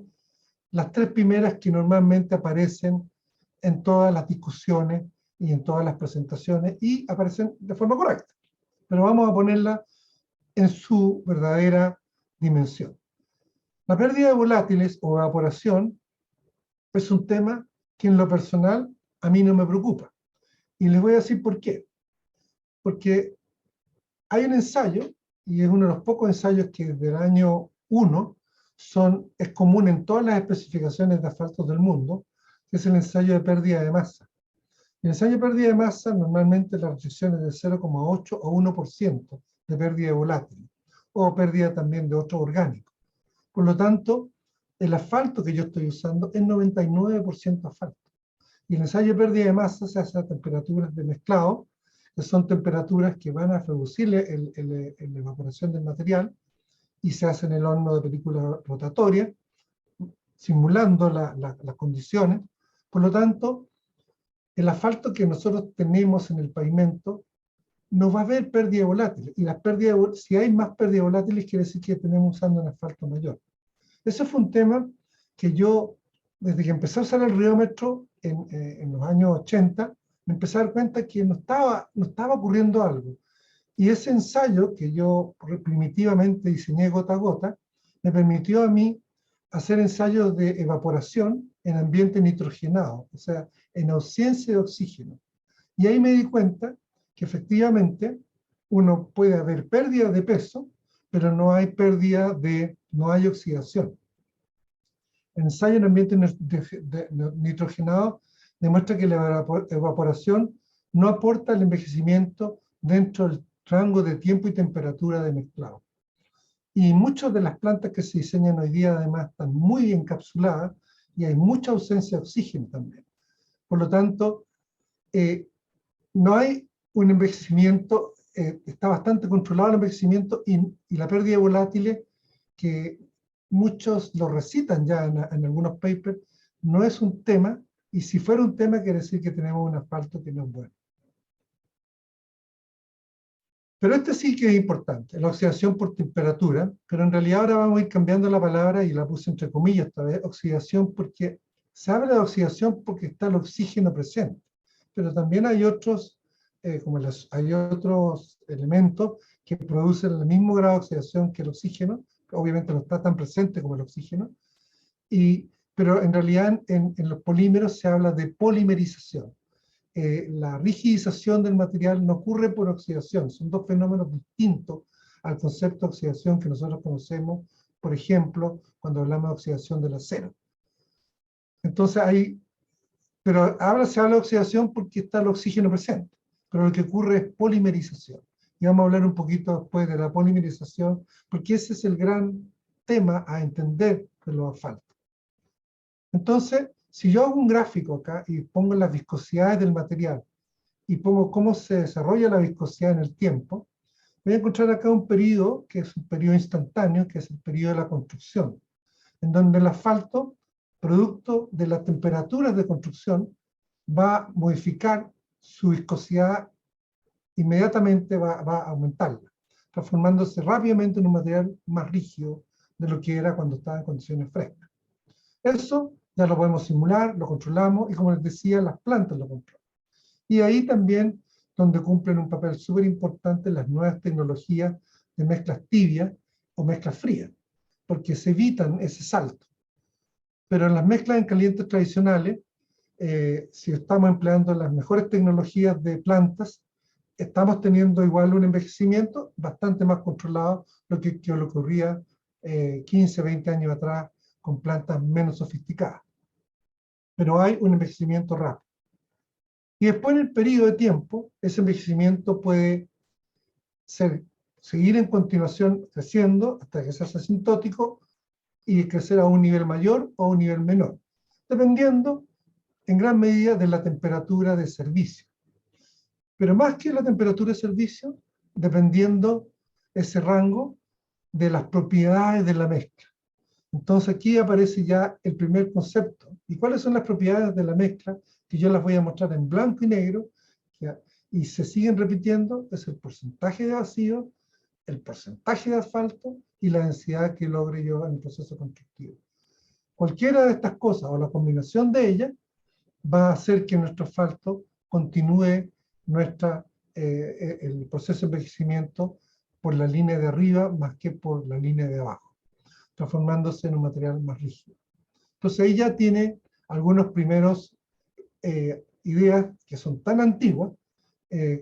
las 3 primeras que normalmente aparecen en todas las discusiones y en todas las presentaciones, y aparecen de forma correcta, pero vamos a ponerla en su verdadera dimensión. La pérdida de volátiles o evaporación es un tema que en lo personal a mí no me preocupa. Y les voy a decir por qué. Porque hay un ensayo, y es uno de los pocos ensayos que desde el año 1 es común en todas las especificaciones de asfaltos del mundo, que es el ensayo de pérdida de masa. En el ensayo de pérdida de masa, normalmente la restricción es de 0,8 a 1% de pérdida de volátiles, o pérdida también de otros orgánicos. Por lo tanto, el asfalto que yo estoy usando es 99% asfalto. Y el ensayo de pérdida de masa se hace a temperaturas de mezclado, que son temperaturas que van a reducir la evaporación del material, y se hace en el horno de película rotatoria, simulando las condiciones. Por lo tanto, el asfalto que nosotros tenemos en el pavimento no va a haber pérdida de volátiles. Y las pérdidas, si hay más pérdida de volátiles, quiere decir que tenemos usando un asfalto mayor. Ese fue un tema que yo, desde que empecé a usar el riómetro en los años 80, me empecé a dar cuenta que no estaba ocurriendo algo. Y ese ensayo que yo primitivamente diseñé gota a gota, me permitió a mí hacer ensayos de evaporación en ambiente nitrogenado, o sea, en ausencia de oxígeno. Y ahí me di cuenta que efectivamente uno puede haber pérdida de peso, pero no hay no hay oxidación. El ensayo en ambiente nitrogenado demuestra que la evaporación no aporta el envejecimiento dentro del rango de tiempo y temperatura de mezclado. Y muchas de las plantas que se diseñan hoy día además están muy encapsuladas y hay mucha ausencia de oxígeno también. Por lo tanto, no hay un envejecimiento, está bastante controlado el envejecimiento y la pérdida de volátiles, que muchos lo recitan ya en algunos papers, no es un tema, y si fuera un tema quiere decir que tenemos un asfalto que no es bueno. Pero este sí que es importante, la oxidación por temperatura, pero en realidad ahora vamos a ir cambiando la palabra, y la puse entre comillas esta vez, oxidación, porque se habla de oxidación porque está el oxígeno presente, pero también hay otros, hay otros elementos que producen el mismo grado de oxidación que el oxígeno, obviamente no está tan presente como el oxígeno, pero en realidad en los polímeros se habla de polimerización. La rigidización del material no ocurre por oxidación, son dos fenómenos distintos al concepto de oxidación que nosotros conocemos, por ejemplo, cuando hablamos de oxidación del acero. Entonces pero ahora se habla de oxidación porque está el oxígeno presente, pero lo que ocurre es polimerización. Y vamos a hablar un poquito después de la polimerización, porque ese es el gran tema a entender de los asfaltos. Entonces, si yo hago un gráfico acá y pongo las viscosidades del material y pongo cómo se desarrolla la viscosidad en el tiempo, voy a encontrar acá un periodo que es un periodo instantáneo, que es el periodo de la construcción, en donde el asfalto, producto de las temperaturas de construcción, va a modificar su viscosidad, inmediatamente va a aumentarla, transformándose rápidamente en un material más rígido de lo que era cuando estaba en condiciones frescas. Eso ya lo podemos simular, lo controlamos, y como les decía, las plantas lo controlan. Y ahí también donde cumplen un papel súper importante las nuevas tecnologías de mezclas tibias o mezclas frías, porque se evitan ese salto. Pero en las mezclas en calientes tradicionales, si estamos empleando las mejores tecnologías de plantas, estamos teniendo igual un envejecimiento bastante más controlado lo que ocurría 15, 20 años atrás con plantas menos sofisticadas. Pero hay un envejecimiento rápido. Y después, en el periodo de tiempo, ese envejecimiento puede seguir en continuación creciendo hasta que se hace asintótico y crecer a un nivel mayor o a un nivel menor, dependiendo en gran medida de la temperatura de servicio. Pero más que la temperatura de servicio, dependiendo ese rango de las propiedades de la mezcla. Entonces aquí aparece ya el primer concepto. ¿Y cuáles son las propiedades de la mezcla? Que yo las voy a mostrar en blanco y negro, y se siguen repitiendo. Es el porcentaje de vacío, el porcentaje de asfalto y la densidad que logre yo en el proceso constructivo. Cualquiera de estas cosas o la combinación de ellas va a hacer que nuestro asfalto continúe el proceso de envejecimiento por la línea de arriba más que por la línea de abajo, transformándose en un material más rígido. Entonces ahí ya tiene algunos primeros ideas que son tan antiguas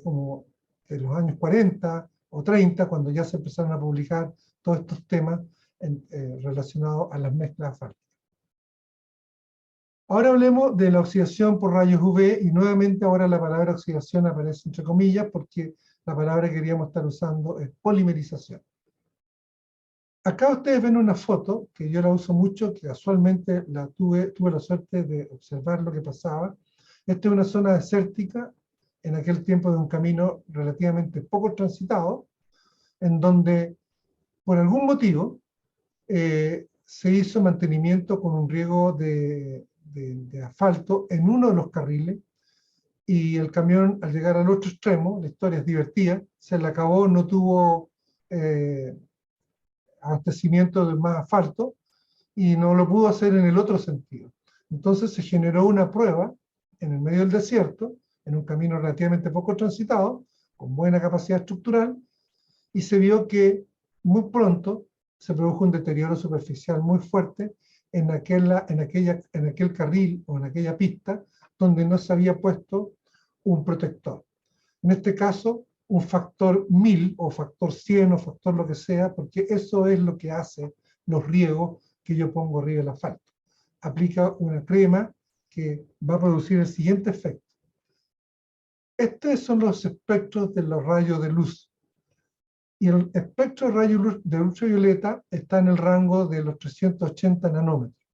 como en los años 40 o 30, cuando ya se empezaron a publicar todos estos temas relacionados a las mezclas asfálticas. Ahora hablemos de la oxidación por rayos UV, y nuevamente ahora la palabra oxidación aparece entre comillas porque la palabra que queríamos estar usando es polimerización. Acá ustedes ven una foto, que yo la uso mucho, que casualmente tuve la suerte de observar lo que pasaba. Esta es una zona desértica, en aquel tiempo de un camino relativamente poco transitado, en donde, por algún motivo, se hizo mantenimiento con un riego de asfalto en uno de los carriles, y el camión, al llegar al otro extremo, la historia es divertida, se le acabó, no tuvo abastecimiento de más asfalto, y no lo pudo hacer en el otro sentido. Entonces se generó una prueba en el medio del desierto, en un camino relativamente poco transitado, con buena capacidad estructural, y se vio que muy pronto se produjo un deterioro superficial muy fuerte en aquel carril o en aquella pista donde no se había puesto un protector. En este caso, un factor 1000 o factor 100 o factor lo que sea, porque eso es lo que hace los riegos que yo pongo arriba del asfalto. Aplica una crema que va a producir el siguiente efecto. Estos son los espectros de los rayos de luz. Y el espectro de rayos de ultravioleta está en el rango de los 380 nanómetros.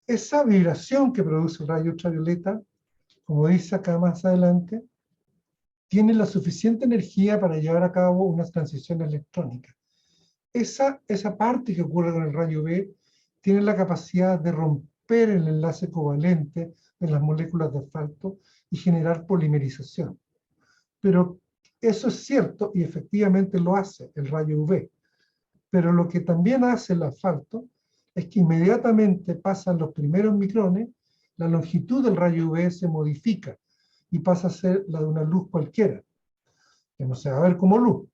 Esa vibración que produce el rayo ultravioleta, como dice acá más adelante, tiene la suficiente energía para llevar a cabo una transición electrónica. Esa parte que ocurre con el rayo UV tiene la capacidad de romper el enlace covalente de las moléculas de asfalto y generar polimerización. Pero eso es cierto y efectivamente lo hace el rayo UV. Pero lo que también hace el asfalto es que inmediatamente pasan los primeros micrones, la longitud del rayo UV se modifica y pasa a ser la de una luz cualquiera, que no se va a ver como luz.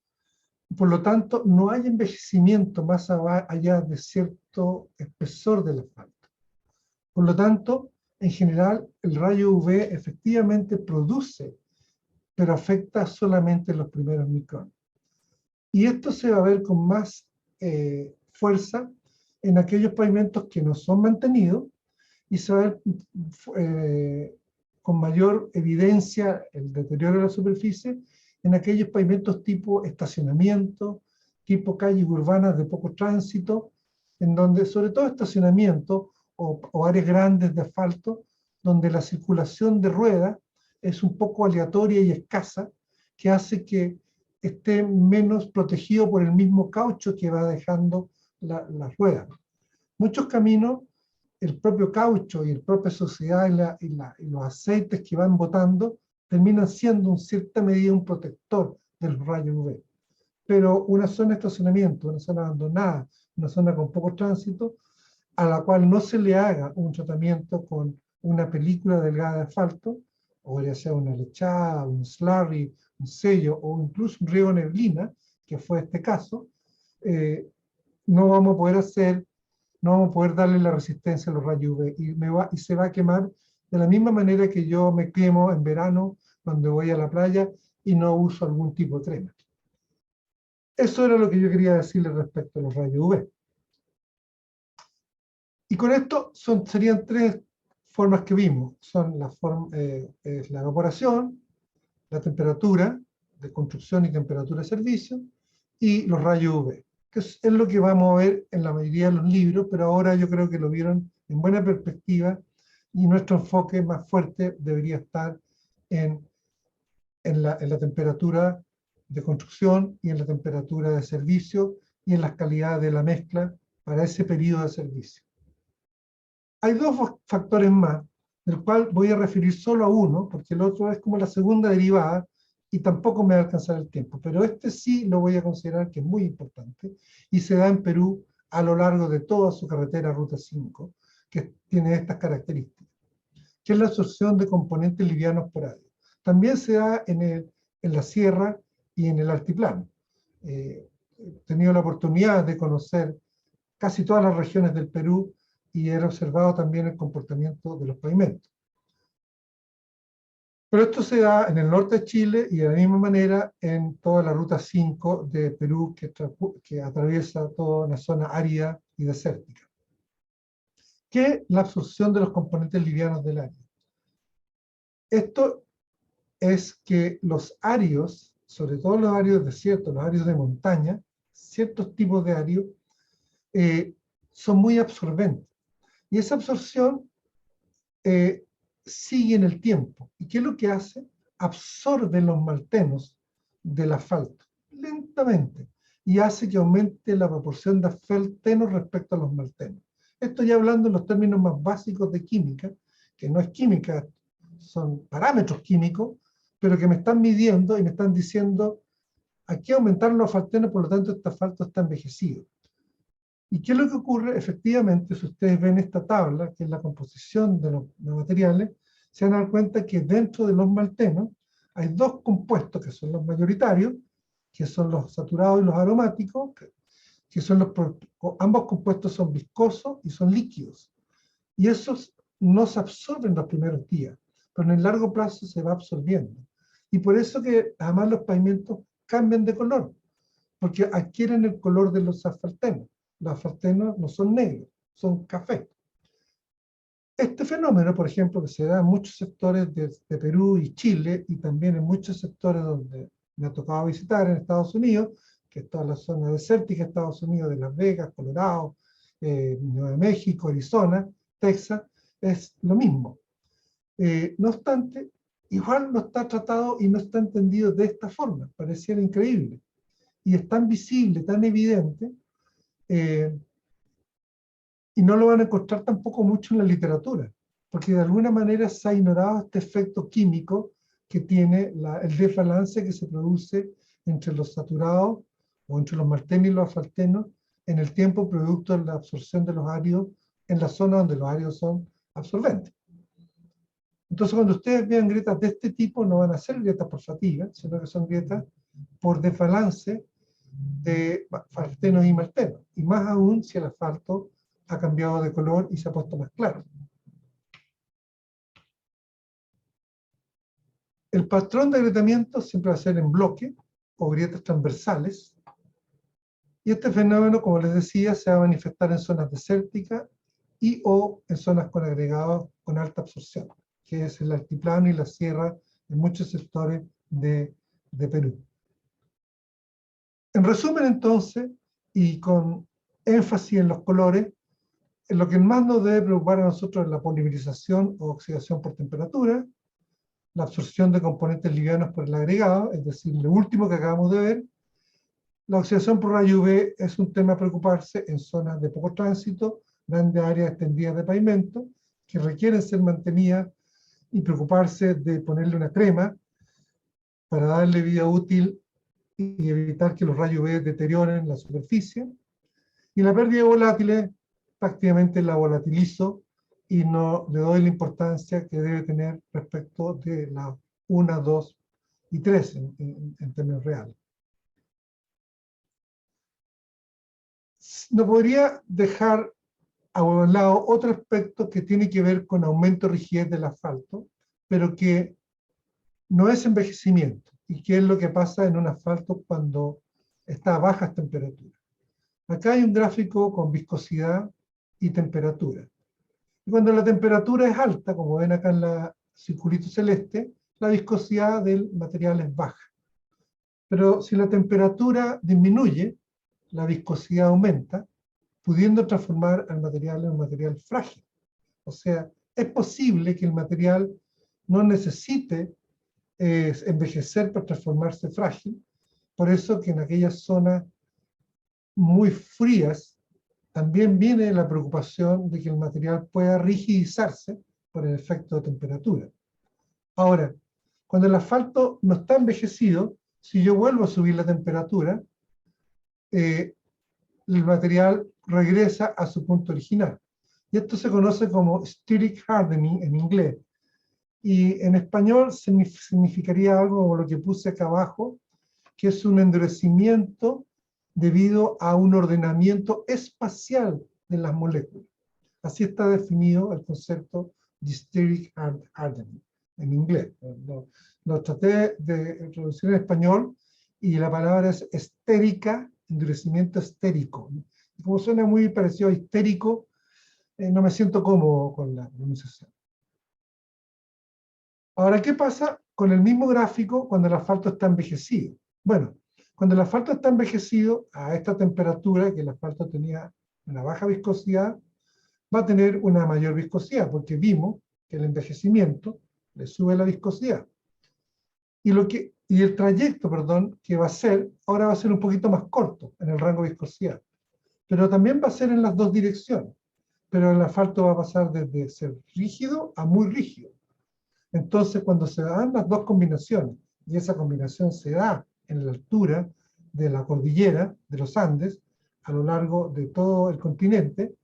Por lo tanto, no hay envejecimiento más allá de cierto espesor del asfalto. Por lo tanto, en general, el rayo UV efectivamente produce, pero afecta solamente los primeros micrones. Y esto se va a ver con más fuerza en aquellos pavimentos que no son mantenidos, y se va a ver con mayor evidencia el deterioro de la superficie en aquellos pavimentos tipo estacionamiento, tipo calles urbanas de poco tránsito, en donde, sobre todo estacionamiento o áreas grandes de asfalto, donde la circulación de ruedas es un poco aleatoria y escasa, que hace que esté menos protegido por el mismo caucho que va dejando las ruedas. Muchos caminos, el propio caucho y la propia suciedad y los aceites que van botando terminan siendo en cierta medida un protector del rayo UV. Pero una zona de estacionamiento, una zona abandonada, una zona con poco tránsito, a la cual no se le haga un tratamiento con una película delgada de asfalto, o ya sea una lechada, un slurry, un sello, o incluso un riego neblina, que fue este caso, no vamos a poder no vamos a poder darle la resistencia a los rayos UV, y se va a quemar de la misma manera que yo me quemo en verano cuando voy a la playa y no uso algún tipo de crema. Eso era lo que yo quería decirle respecto a los rayos UV. Y con esto serían tres formas que vimos. Son la evaporación, la temperatura de construcción y temperatura de servicio, y los rayos UV, que es lo que vamos a ver en la mayoría de los libros, pero ahora yo creo que lo vieron en buena perspectiva, y nuestro enfoque más fuerte debería estar en la temperatura de construcción y en la temperatura de servicio y en las calidades de la mezcla para ese periodo de servicio. Hay dos factores más, del cual voy a referir solo a uno, porque el otro es como la segunda derivada y tampoco me va a alcanzar el tiempo, pero este sí lo voy a considerar que es muy importante y se da en Perú a lo largo de toda su carretera Ruta 5, que tiene estas características, que es la absorción de componentes livianos por área. También se da en la sierra y en el altiplano. He tenido la oportunidad de conocer casi todas las regiones del Perú y he observado también el comportamiento de los pavimentos. Pero esto se da en el norte de Chile y de la misma manera en toda la Ruta 5 de Perú, que atraviesa toda una zona árida y desértica. que la absorción de los componentes livianos del área. Esto es que los áreos, sobre todo los áreos desiertos, los áreos de montaña, ciertos tipos de áreos, son muy absorbentes. Y esa absorción sigue en el tiempo. ¿Y qué es lo que hace? Absorbe los maltenos del asfalto lentamente y hace que aumente la proporción de asfaltenos respecto a los maltenos. Esto ya hablando en los términos más básicos de química, que no es química, son parámetros químicos, pero que me están midiendo y me están diciendo aquí aumentaron los asfaltenos, por lo tanto este asfalto está envejecido. ¿Y qué es lo que ocurre? Efectivamente, si ustedes ven esta tabla, que es la composición de los materiales, se van a dar cuenta que dentro de los maltenos hay dos compuestos que son los mayoritarios, que son los saturados y los aromáticos, que son ambos compuestos son viscosos y son líquidos. Y esos no se absorben los primeros días, pero en el largo plazo se va absorbiendo. Y por eso que además los pavimentos cambian de color, porque adquieren el color de los asfaltenos. Los asfaltenos no son negros, son café. Este fenómeno, por ejemplo, que se da en muchos sectores de Perú y Chile, y también en muchos sectores donde me ha tocado visitar en Estados Unidos, que es toda la zona desértica de Estados Unidos, de Las Vegas, Colorado, Nuevo México, Arizona, Texas, es lo mismo. No obstante, igual no está tratado y no está entendido de esta forma, pareciera increíble. Y es tan visible, tan evidente, y no lo van a encontrar tampoco mucho en la literatura, porque de alguna manera se ha ignorado este efecto químico que tiene el desbalance que se produce entre los saturados o entre los maltenos y los asfaltenos en el tiempo producto de la absorción de los áridos en la zona donde los áridos son absorbentes. Entonces, cuando ustedes vean grietas de este tipo, no van a ser grietas por fatiga, sino que son grietas por desbalance de asfaltenos y maltenos, y más aún si el asfalto ha cambiado de color y se ha puesto más claro. El patrón de agrietamiento siempre va a ser en bloque o grietas transversales, y este fenómeno, como les decía, se va a manifestar en zonas desérticas y o en zonas con agregados con alta absorción, que es el altiplano y la sierra en muchos sectores de Perú. En resumen, entonces, y con énfasis en los colores, lo que más nos debe preocupar a nosotros es la polimerización o oxidación por temperatura, la absorción de componentes livianos por el agregado, es decir, lo último que acabamos de ver. La oxidación por rayo UV es un tema a preocuparse en zonas de poco tránsito, grandes áreas extendidas de pavimento, que requieren ser mantenidas y preocuparse de ponerle una crema para darle vida útil y evitar que los rayos UV deterioren la superficie. Y la pérdida de volátiles, prácticamente la volatilizo y no le doy la importancia que debe tener respecto de la 1, 2 y 3 en términos reales. No podría dejar a un lado otro aspecto que tiene que ver con aumento de rigidez del asfalto, pero que no es envejecimiento, y que es lo que pasa en un asfalto cuando está a bajas temperaturas. Acá hay un gráfico con viscosidad y temperatura. Y cuando la temperatura es alta, como ven acá en el circulito celeste, la viscosidad del material es baja. Pero si la temperatura disminuye, la viscosidad aumenta, pudiendo transformar al material en un material frágil. O sea, es posible que el material no necesite envejecer para transformarse frágil. Por eso que en aquellas zonas muy frías también viene la preocupación de que el material pueda rigidizarse por el efecto de temperatura. Ahora, cuando el asfalto no está envejecido, si yo vuelvo a subir la temperatura, el material regresa a su punto original. Y esto se conoce como static hardening en inglés. Y en español significaría algo como lo que puse acá abajo, que es un endurecimiento debido a un ordenamiento espacial de las moléculas. Así está definido el concepto de static hardening en inglés. Lo traté de traducir en español y la palabra es estérica, endurecimiento estérico. Como suena muy parecido a histérico, no me siento cómodo con la pronunciación. Ahora, ¿qué pasa con el mismo gráfico cuando el asfalto está envejecido? Bueno, cuando el asfalto está envejecido a esta temperatura, que el asfalto tenía una baja viscosidad, va a tener una mayor viscosidad, porque vimos que el envejecimiento le sube la viscosidad. Y el trayecto, perdón, que va a ser, ahora va a ser un poquito más corto en el rango de viscosidad, pero también va a ser en las dos direcciones. Pero el asfalto va a pasar desde ser rígido a muy rígido. Entonces, cuando se dan las dos combinaciones, y esa combinación se da en la altura de la cordillera de los Andes, a lo largo de todo el continente,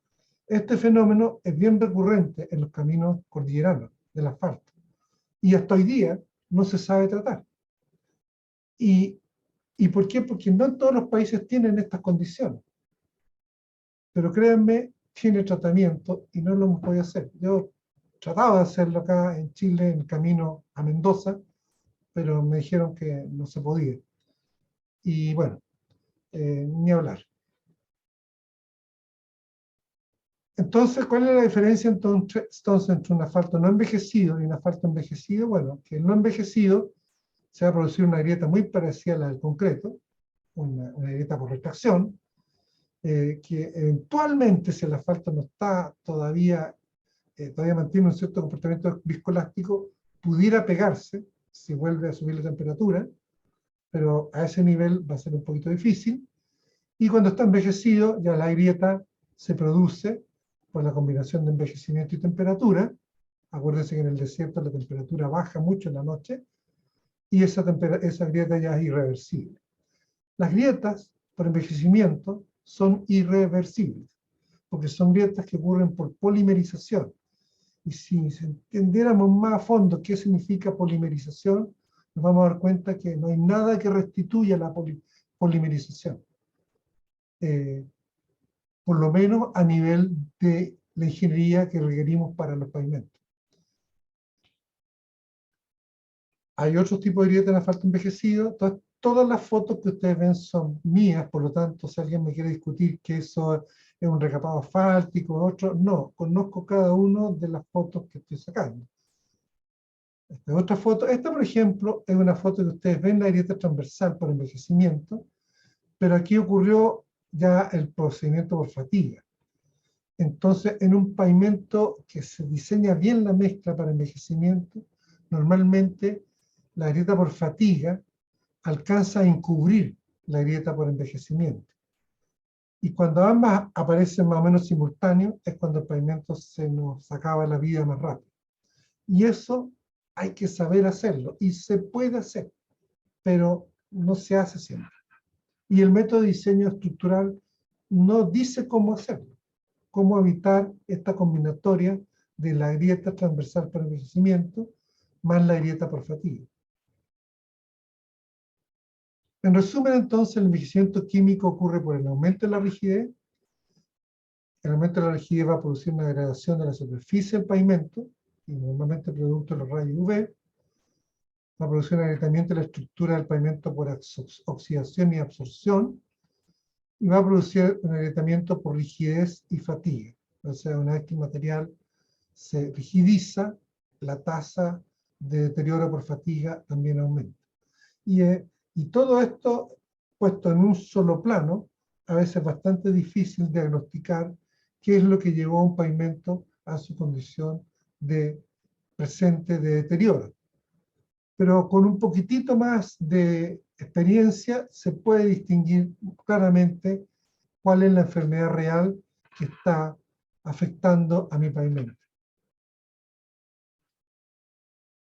este fenómeno es bien recurrente en los caminos cordilleranos del asfalto. Y hasta hoy día no se sabe tratar. ¿Y por qué? Porque no en todos los países tienen estas condiciones. Pero créanme, tiene tratamiento y no lo hemos podido hacer. Yo trataba de hacerlo acá en Chile, en el camino a Mendoza, pero me dijeron que no se podía. Y bueno, ni hablar. Entonces, ¿cuál es la diferencia entonces entre un asfalto no envejecido y un asfalto envejecido? Bueno, que el no envejecido se va a producir una grieta muy parecida a la del concreto, una grieta por retracción, que eventualmente, si el asfalto no está todavía mantiene un cierto comportamiento viscoelástico, pudiera pegarse si vuelve a subir la temperatura, pero a ese nivel va a ser un poquito difícil. Y cuando está envejecido, ya la grieta se produce por la combinación de envejecimiento y temperatura. Acuérdense que en el desierto la temperatura baja mucho en la noche, y esa grieta ya es irreversible. Las grietas por envejecimiento son irreversibles, porque son grietas que ocurren por polimerización. Y si entendiéramos más a fondo qué significa polimerización, nos vamos a dar cuenta que no hay nada que restituya la polimerización. Por lo menos a nivel de la ingeniería que requerimos para los pavimentos. Hay otros tipos de grietas en asfalto envejecido. Entonces, todas las fotos que ustedes ven son mías, por lo tanto, si alguien me quiere discutir que eso es un recapado asfáltico, otro, no, conozco cada uno de las fotos que estoy sacando. Esta otra foto, esta por ejemplo, es una foto que ustedes ven la grieta transversal por envejecimiento, pero aquí ocurrió ya el procedimiento por fatiga. Entonces, en un pavimento que se diseña bien la mezcla para envejecimiento, normalmente la grieta por fatiga alcanza a encubrir la grieta por envejecimiento. Y cuando ambas aparecen más o menos simultáneos, es cuando el pavimento se nos acaba la vida más rápido. Y eso hay que saber hacerlo, y se puede hacer, pero no se hace siempre. Y el método de diseño estructural no dice cómo hacerlo, cómo evitar esta combinatoria de la grieta transversal por envejecimiento más la grieta por fatiga. En resumen, entonces, el envejecimiento químico ocurre por el aumento de la rigidez. El aumento de la rigidez va a producir una degradación de la superficie del pavimento, y normalmente producto de los rayos UV. Va a producir un agrietamiento de la estructura del pavimento por oxidación y absorción, y va a producir un agrietamiento por rigidez y fatiga. O sea, una vez que el material se rigidiza, la tasa de deterioro por fatiga también aumenta. Y todo esto puesto en un solo plano, a veces es bastante difícil diagnosticar qué es lo que llevó a un pavimento a su condición de presente de deterioro. Pero con un poquitito más de experiencia se puede distinguir claramente cuál es la enfermedad real que está afectando a mi pavimento.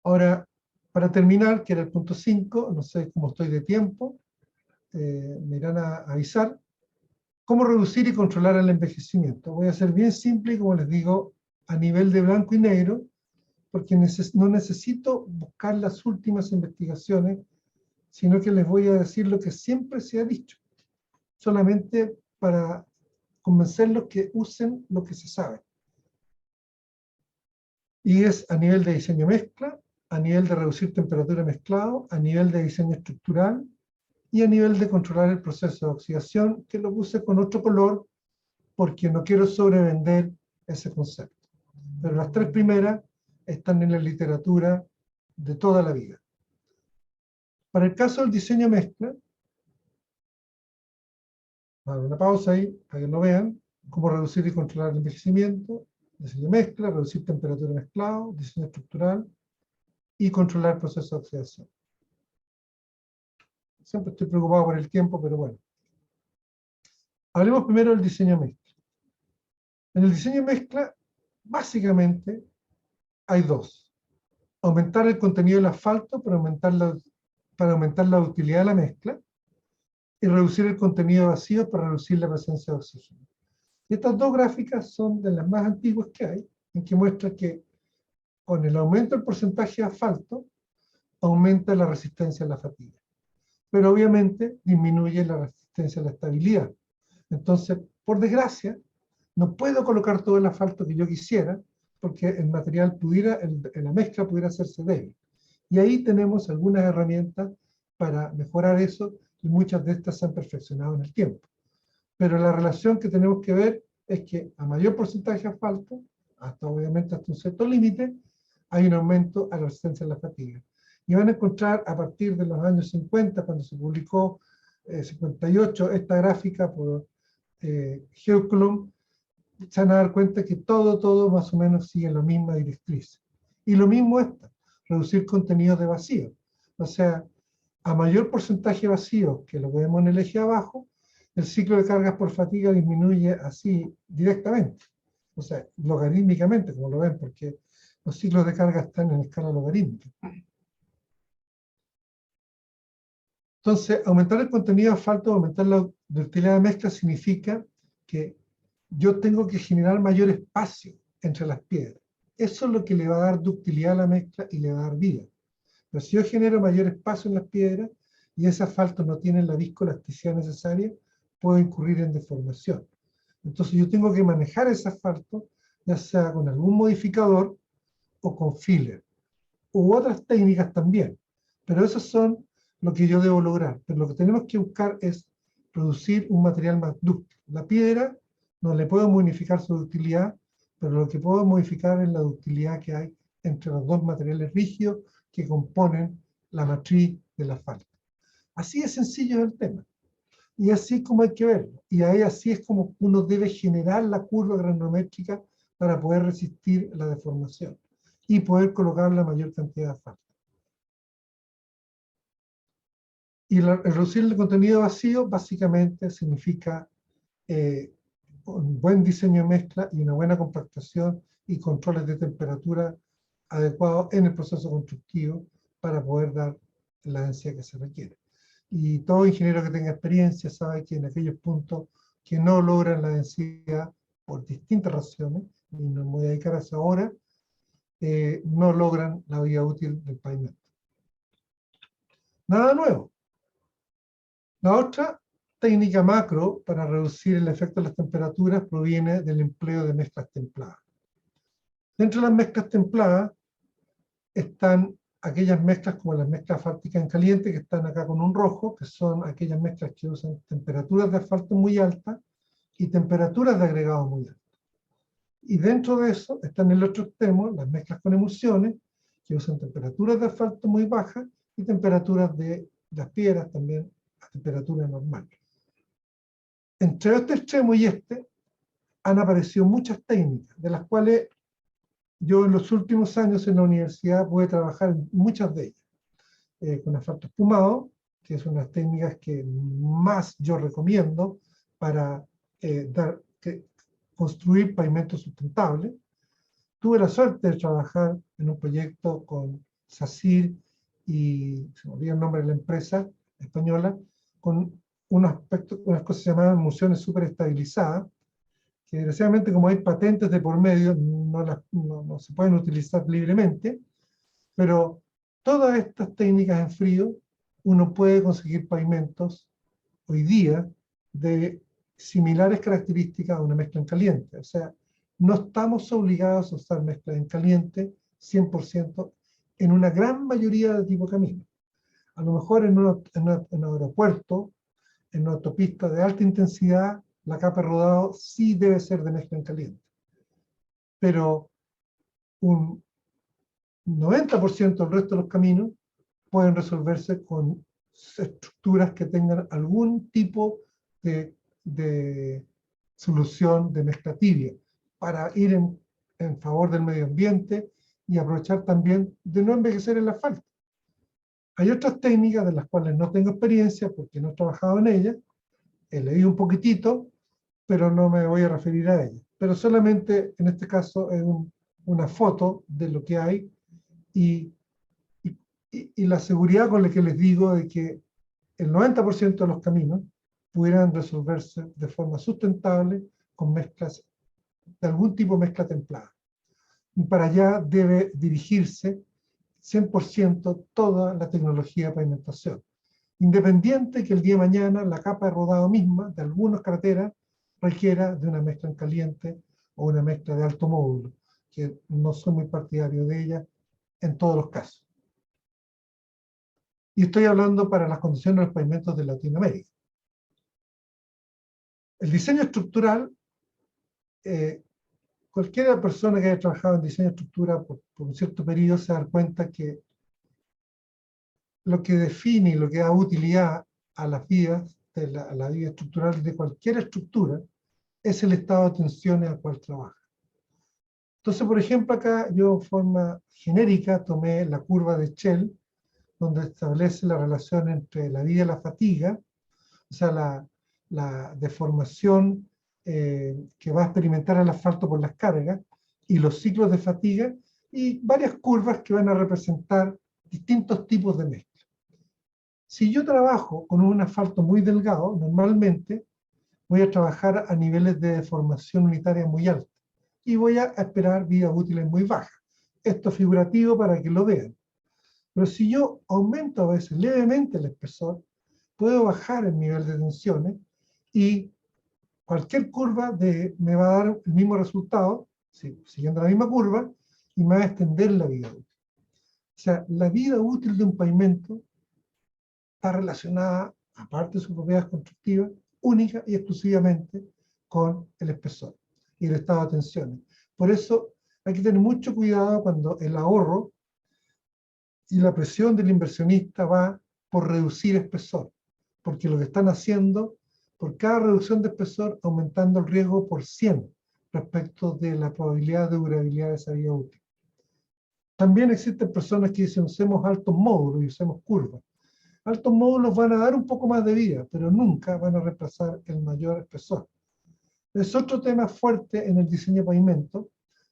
Ahora, para terminar, que era el punto 5, no sé cómo estoy de tiempo, me irán a avisar. ¿Cómo reducir y controlar el envejecimiento? Voy a ser bien simple y, como les digo, a nivel de blanco y negro, porque no necesito buscar las últimas investigaciones, sino que les voy a decir lo que siempre se ha dicho, solamente para convencerlos que usen lo que se sabe. Y es a nivel de diseño mezcla, a nivel de reducir temperatura mezclado, a nivel de diseño estructural y a nivel de controlar el proceso de oxidación, que lo puse con otro color porque no quiero sobrevender ese concepto. Pero las tres primeras están en la literatura de toda la vida. Para el caso del diseño mezcla, hago una pausa ahí para que lo vean, cómo reducir y controlar el envejecimiento, diseño mezcla, reducir temperatura mezclado, diseño estructural y controlar el proceso de oxidación. Siempre estoy preocupado por el tiempo, pero bueno. Hablemos primero del diseño mezcla. En el diseño mezcla, básicamente, hay dos. Aumentar el contenido del asfalto para aumentar la utilidad de la mezcla y reducir el contenido vacío para reducir la presencia de oxígeno. Y estas dos gráficas son de las más antiguas que hay, en que muestra que con el aumento del porcentaje de asfalto, aumenta la resistencia a la fatiga. Pero obviamente disminuye la resistencia a la estabilidad. Entonces, por desgracia, no puedo colocar todo el asfalto que yo quisiera, porque el material pudiera, la mezcla pudiera hacerse débil. Y ahí tenemos algunas herramientas para mejorar eso, y muchas de estas se han perfeccionado en el tiempo. Pero la relación que tenemos que ver es que a mayor porcentaje de asfalto, hasta obviamente hasta un cierto límite, hay un aumento a la resistencia a la fatiga. Y van a encontrar a partir de los años 50, cuando se publicó 58, esta gráfica por Heukelum, se van a dar cuenta que todo más o menos sigue la misma directriz. Y lo mismo esta, reducir contenidos de vacío. O sea, a mayor porcentaje vacío que lo que vemos en el eje abajo, el ciclo de cargas por fatiga disminuye así directamente. O sea, logarítmicamente, como lo ven, porque los ciclos de carga están en escala logarítmica. Entonces, aumentar el contenido de asfalto, aumentar la ductilidad de mezcla significa que yo tengo que generar mayor espacio entre las piedras. Eso es lo que le va a dar ductilidad a la mezcla y le va a dar vida. Pero si yo genero mayor espacio en las piedras y ese asfalto no tiene la viscoelasticidad necesaria, puedo incurrir en deformación. Entonces yo tengo que manejar ese asfalto, ya sea con algún modificador o con filler, u otras técnicas también. Pero esos son lo que yo debo lograr. Pero lo que tenemos que buscar es producir un material más dúctil. La piedra no le puedo modificar su ductilidad, pero lo que puedo modificar es la ductilidad que hay entre los dos materiales rígidos que componen la matriz del asfalto. Así de sencillo es el tema. Y así es como hay que verlo. Y ahí así es como uno debe generar la curva granulométrica para poder resistir la deformación y poder colocar la mayor cantidad de asfalto. Y reducir el contenido vacío básicamente significa un buen diseño de mezcla y una buena compactación y controles de temperatura adecuados en el proceso constructivo para poder dar la densidad que se requiere. Y todo ingeniero que tenga experiencia sabe que en aquellos puntos que no logran la densidad por distintas razones, y no me voy a dedicar a eso ahora, no logran la vida útil del pavimento. Nada nuevo. La otra técnica macro para reducir el efecto de las temperaturas proviene del empleo de mezclas templadas. Dentro de las mezclas templadas están aquellas mezclas como las mezclas asfálticas en caliente, que están acá con un rojo, que son aquellas mezclas que usan temperaturas de asfalto muy altas y temperaturas de agregado muy altas. Y dentro de eso están en el otro extremo las mezclas con emulsiones, que usan temperaturas de asfalto muy bajas y temperaturas de las piedras también a temperatura normal. Entre este extremo y este han aparecido muchas técnicas, de las cuales yo en los últimos años en la universidad pude trabajar en muchas de ellas. Con asfalto espumado, que es una de las técnicas que más yo recomiendo para construir pavimentos sustentables. Tuve la suerte de trabajar en un proyecto con SACIR y se me olvidó el nombre de la empresa española, con unas cosas llamadas emulsiones superestabilizadas, que desgraciadamente como hay patentes de por medio, no se pueden utilizar libremente, pero todas estas técnicas en frío, uno puede conseguir pavimentos hoy día de similares características a una mezcla en caliente. O sea, no estamos obligados a usar mezcla en caliente 100% en una gran mayoría de tipo de caminos. A lo mejor en un aeropuerto, en una autopista de alta intensidad, la capa de rodado sí debe ser de mezcla en caliente. pero un 90% del resto de los caminos pueden resolverse con estructuras que tengan algún tipo de solución de mezcla tibia para ir en favor del medio ambiente y aprovechar también de no envejecer el asfalto. Hay otras técnicas de las cuales no tengo experiencia porque no he trabajado en ellas, he leído un poquitito, pero no me voy a referir a ellas. Pero solamente en este caso es una foto de lo que hay y la seguridad con la que les digo de que el 90% de los caminos pudieran resolverse de forma sustentable con mezclas, de algún tipo de mezcla templada. Y para allá debe dirigirse 100% toda la tecnología de pavimentación. Independiente que el día de mañana la capa de rodado misma de algunas carreteras requiera de una mezcla en caliente o una mezcla de alto módulo, que no soy muy partidario de ella en todos los casos. Y estoy hablando para las condiciones de los pavimentos de Latinoamérica. El diseño estructural, cualquier persona que haya trabajado en diseño de estructura por un cierto periodo se da cuenta que lo que define y lo que da utilidad a las vías, a la vida estructural de cualquier estructura, es el estado de tensiones al cual trabaja. Entonces, por ejemplo, acá yo de forma genérica tomé la curva de Shell, donde establece la relación entre la vida y la fatiga, o sea, la deformación que va a experimentar el asfalto por las cargas, y los ciclos de fatiga, y varias curvas que van a representar distintos tipos de mezcla. Si yo trabajo con un asfalto muy delgado, normalmente voy a trabajar a niveles de deformación unitaria muy altos, y voy a esperar vidas útiles muy bajas. Esto es figurativo para que lo vean. Pero si yo aumento a veces levemente el espesor, puedo bajar el nivel de tensiones y cualquier curva me va a dar el mismo resultado, siguiendo la misma curva, y me va a extender la vida útil. O sea, la vida útil de un pavimento está relacionada, aparte de sus propiedades constructivas, única y exclusivamente con el espesor y el estado de tensiones. Por eso hay que tener mucho cuidado cuando el ahorro y la presión del inversionista va por reducir espesor, porque lo que están haciendo, por cada reducción de espesor, aumentando el riesgo por 100 respecto de la probabilidad de durabilidad de esa vida útil. También existen personas que dicen usemos altos módulos y usemos curvas. Altos módulos van a dar un poco más de vida, pero nunca van a reemplazar el mayor espesor. Es otro tema fuerte en el diseño de pavimento,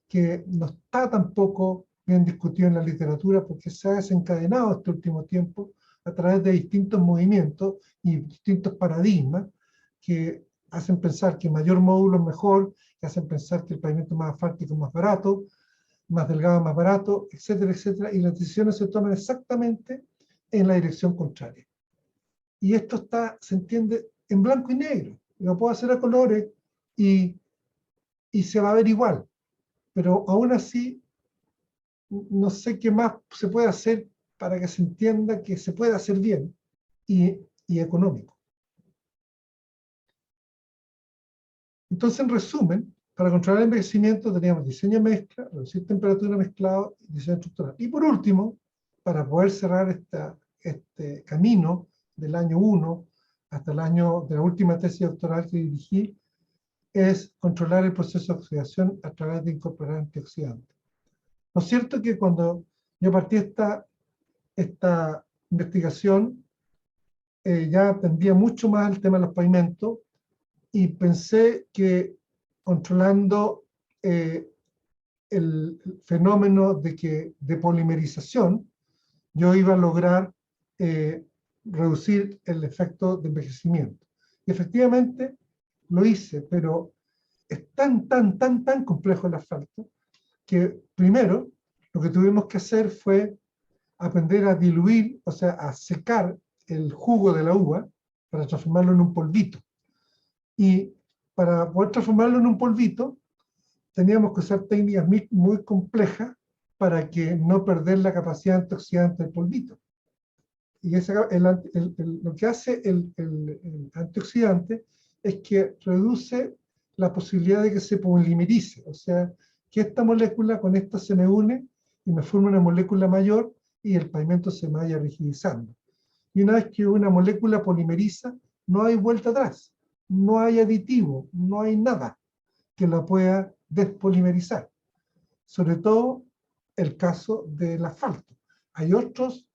que no está tampoco bien discutido en la literatura porque se ha desencadenado este último tiempo a través de distintos movimientos y distintos paradigmas que hacen pensar que mayor módulo es mejor, que hacen pensar que el pavimento más asfáltico es más barato, más delgado más barato, etcétera, etcétera, y las decisiones se toman exactamente en la dirección contraria. Y esto se entiende en blanco y negro, lo puedo hacer a colores y se va a ver igual, pero aún así no sé qué más se puede hacer para que se entienda que se puede hacer bien y económico. Entonces, en resumen, para controlar el envejecimiento teníamos diseño mezcla, reducir temperatura mezclado y diseño estructural. Y por último, para poder cerrar este camino del año 1 hasta el año de la última tesis doctoral que dirigí, es controlar el proceso de oxidación a través de incorporar antioxidantes. Lo cierto es que cuando yo partí esta investigación, ya atendía mucho más el tema de los pavimentos y pensé que controlando el fenómeno de polimerización, yo iba a lograr reducir el efecto de envejecimiento. Y efectivamente lo hice, pero es tan complejo el asfalto que primero lo que tuvimos que hacer fue aprender a diluir, o sea, a secar el jugo de la uva para transformarlo en un polvito. Y para poder transformarlo en un polvito, teníamos que usar técnicas muy complejas para que no perder la capacidad antioxidante del polvito. Y lo que hace el antioxidante es que reduce la posibilidad de que se polimerice, o sea, que esta molécula con esta se me une y me forma una molécula mayor y el pavimento se vaya rigidizando. Y una vez que una molécula polimeriza, no hay vuelta atrás, no hay aditivo, no hay nada que la pueda despolimerizar. Sobre todo el caso del asfalto. Hay otros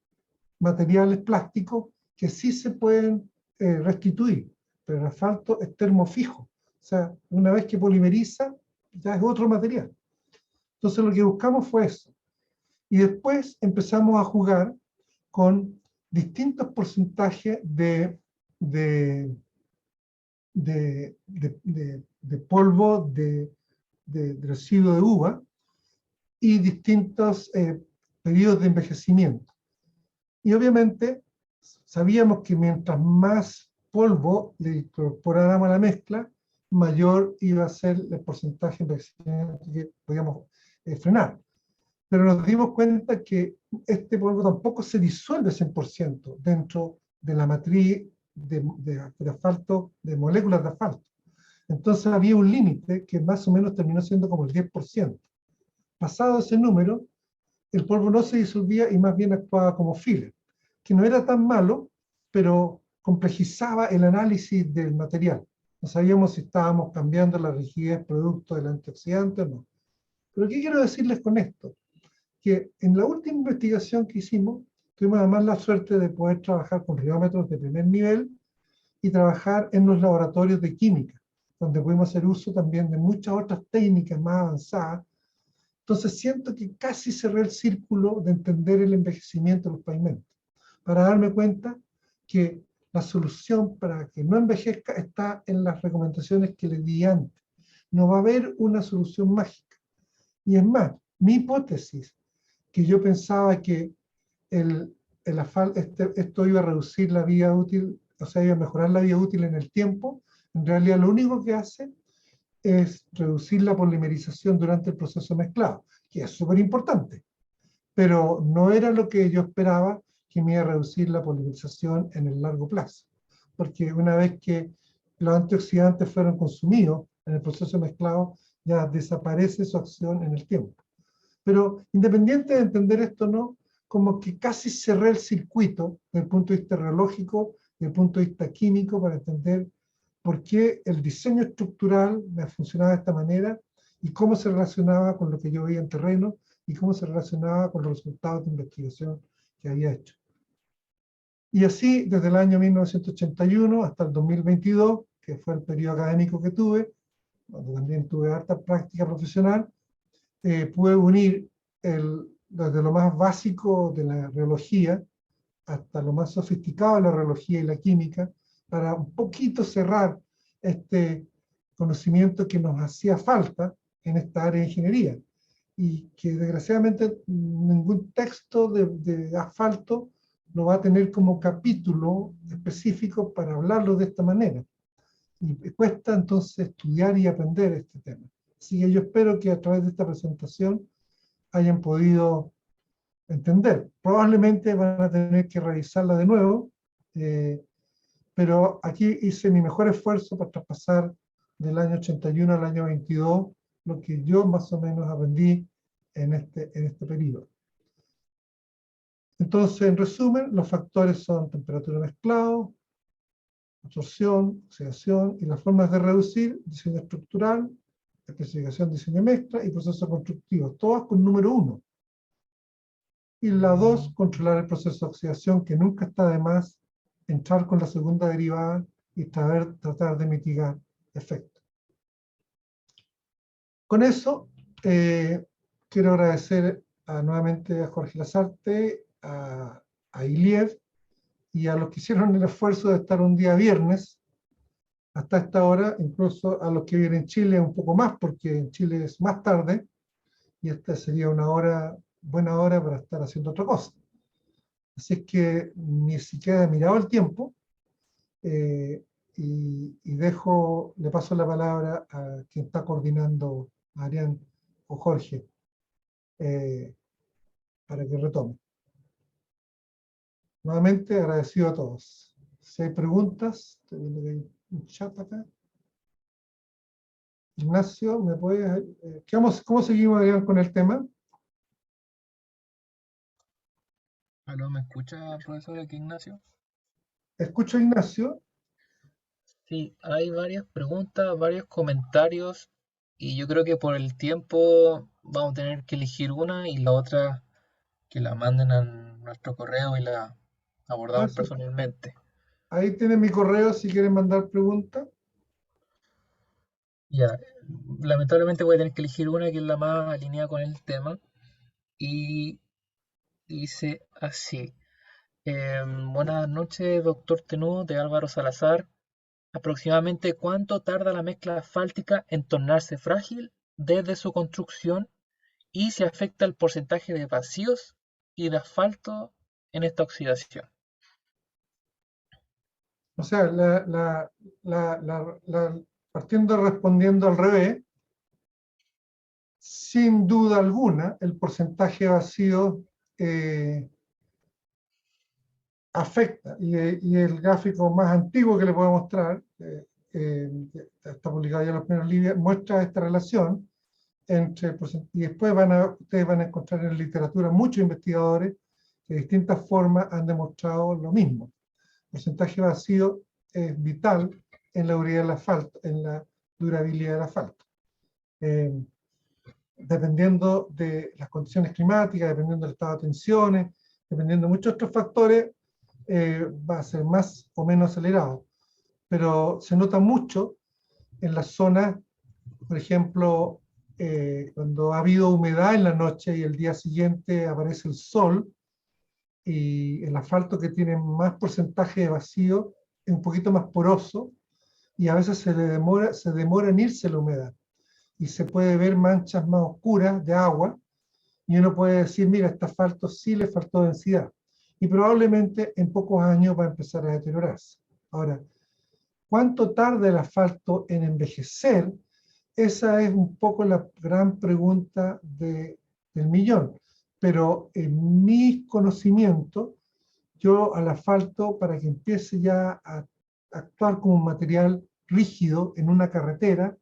materiales plásticos que sí se pueden restituir, pero el asfalto es termofijo. O sea, una vez que polimeriza, ya es otro material. Entonces lo que buscamos fue eso. Y después empezamos a jugar con distintos porcentajes de polvo de residuo de uva y distintos periodos de envejecimiento. Y obviamente sabíamos que mientras más polvo le incorporáramos a la mezcla, mayor iba a ser el porcentaje de envejecimiento que podíamos frenar. Pero nos dimos cuenta que este polvo tampoco se disuelve 100% dentro de la matriz de asfalto, de moléculas de asfalto. Entonces había un límite que más o menos terminó siendo como el 10%. Pasado ese número, el polvo no se disolvía y más bien actuaba como filler, que no era tan malo, pero complejizaba el análisis del material. No sabíamos si estábamos cambiando la rigidez producto del antioxidante o no. Pero ¿qué quiero decirles con esto? Que en la última investigación que hicimos, tuvimos además la suerte de poder trabajar con riómetros de primer nivel y trabajar en los laboratorios de química, donde pudimos hacer uso también de muchas otras técnicas más avanzadas. Entonces siento que casi cerré el círculo de entender el envejecimiento de los pavimentos, para darme cuenta que la solución para que no envejezca está en las recomendaciones que les di antes. No va a haber una solución mágica. Y es más, mi hipótesis, que yo pensaba que esto iba a reducir la vida útil, o sea, iba a mejorar la vida útil en el tiempo, en realidad lo único que hace es reducir la polimerización durante el proceso mezclado, que es súper importante, pero no era lo que yo esperaba, que me iba a reducir la polimerización en el largo plazo, porque una vez que los antioxidantes fueron consumidos en el proceso mezclado, ya desaparece su acción en el tiempo. Pero independiente de entender esto o no, como que casi cerré el circuito desde el punto de vista reológico, desde el punto de vista químico, para entender por qué el diseño estructural me funcionaba de esta manera y cómo se relacionaba con lo que yo veía en terreno y cómo se relacionaba con los resultados de investigación que había hecho. Y así, desde el año 1981 hasta el 2022, que fue el periodo académico que tuve, donde también tuve harta práctica profesional, pude unir desde lo más básico de la reología hasta lo más sofisticado de la reología y la química, para un poquito cerrar este conocimiento que nos hacía falta en esta área de ingeniería, y que desgraciadamente ningún texto de asfalto lo va a tener como capítulo específico para hablarlo de esta manera. Y cuesta entonces estudiar y aprender este tema. Así que yo espero que a través de esta presentación hayan podido entender. Probablemente van a tener que revisarla de nuevo, pero aquí hice mi mejor esfuerzo para traspasar del año 81 al año 22 lo que yo más o menos aprendí en este periodo. Entonces, en resumen, los factores son temperatura mezclado, absorción, oxidación y las formas de reducir: diseño estructural, especificación, diseño mezcla y proceso constructivo, todas con número 1. Y la 2, controlar el proceso de oxidación, que nunca está de más entrar con la segunda derivada y tratar de mitigar efectos. Con eso, quiero agradecer nuevamente a Jorge Lasarte, a Iliev y a los que hicieron el esfuerzo de estar un día viernes hasta esta hora, incluso a los que viven en Chile un poco más, porque en Chile es más tarde, y esta sería una buena hora para estar haciendo otra cosa. Así es que ni siquiera he mirado el tiempo, y le paso la palabra a quien está coordinando, Marian o Jorge, para que retome. Nuevamente agradecido a todos. Si hay preguntas, estoy viendo que hay un chat acá. Ignacio, ¿me puedes...? ¿Cómo seguimos, Adrián, con el tema? ¿Aló, me escucha, profesor, aquí Ignacio? Escucho a Ignacio. Sí, hay varias preguntas, varios comentarios, y yo creo que por el tiempo vamos a tener que elegir una y la otra que la manden a nuestro correo y la Ah, abordamos sí. personalmente. Ahí tiene mi correo si quieren mandar preguntas. Ya, lamentablemente voy a tener que elegir una que es la más alineada con el tema y dice así. Buenas noches, doctor Tenú, de Álvaro Salazar. ¿Aproximadamente cuánto tarda la mezcla asfáltica en tornarse frágil desde su construcción y se afecta el porcentaje de vacíos y de asfalto en esta oxidación? O sea, partiendo respondiendo al revés, sin duda alguna, el porcentaje vacío eh, afecta. Y el gráfico más antiguo que le puedo mostrar, está publicado ya en los primeros libros, muestra esta relación entre, y después ustedes van a encontrar en la literatura muchos investigadores que de distintas formas han demostrado lo mismo. El porcentaje vacío es vital en la durabilidad del asfalto. Eh, Dependiendo de las condiciones climáticas, dependiendo del estado de tensiones, dependiendo de muchos otros factores, va a ser más o menos acelerado. Pero se nota mucho en las zonas, por ejemplo, cuando ha habido humedad en la noche y el día siguiente aparece el sol, y el asfalto que tiene más porcentaje de vacío es un poquito más poroso y a veces se demora en irse la humedad y se puede ver manchas más oscuras de agua y uno puede decir, mira, este asfalto sí le faltó densidad y probablemente en pocos años va a empezar a deteriorarse. Ahora, ¿cuánto tarda el asfalto en envejecer? Esa es un poco la gran pregunta del millón. Pero en mis conocimientos, yo al asfalto, para que empiece ya a actuar como un material rígido en una carretera,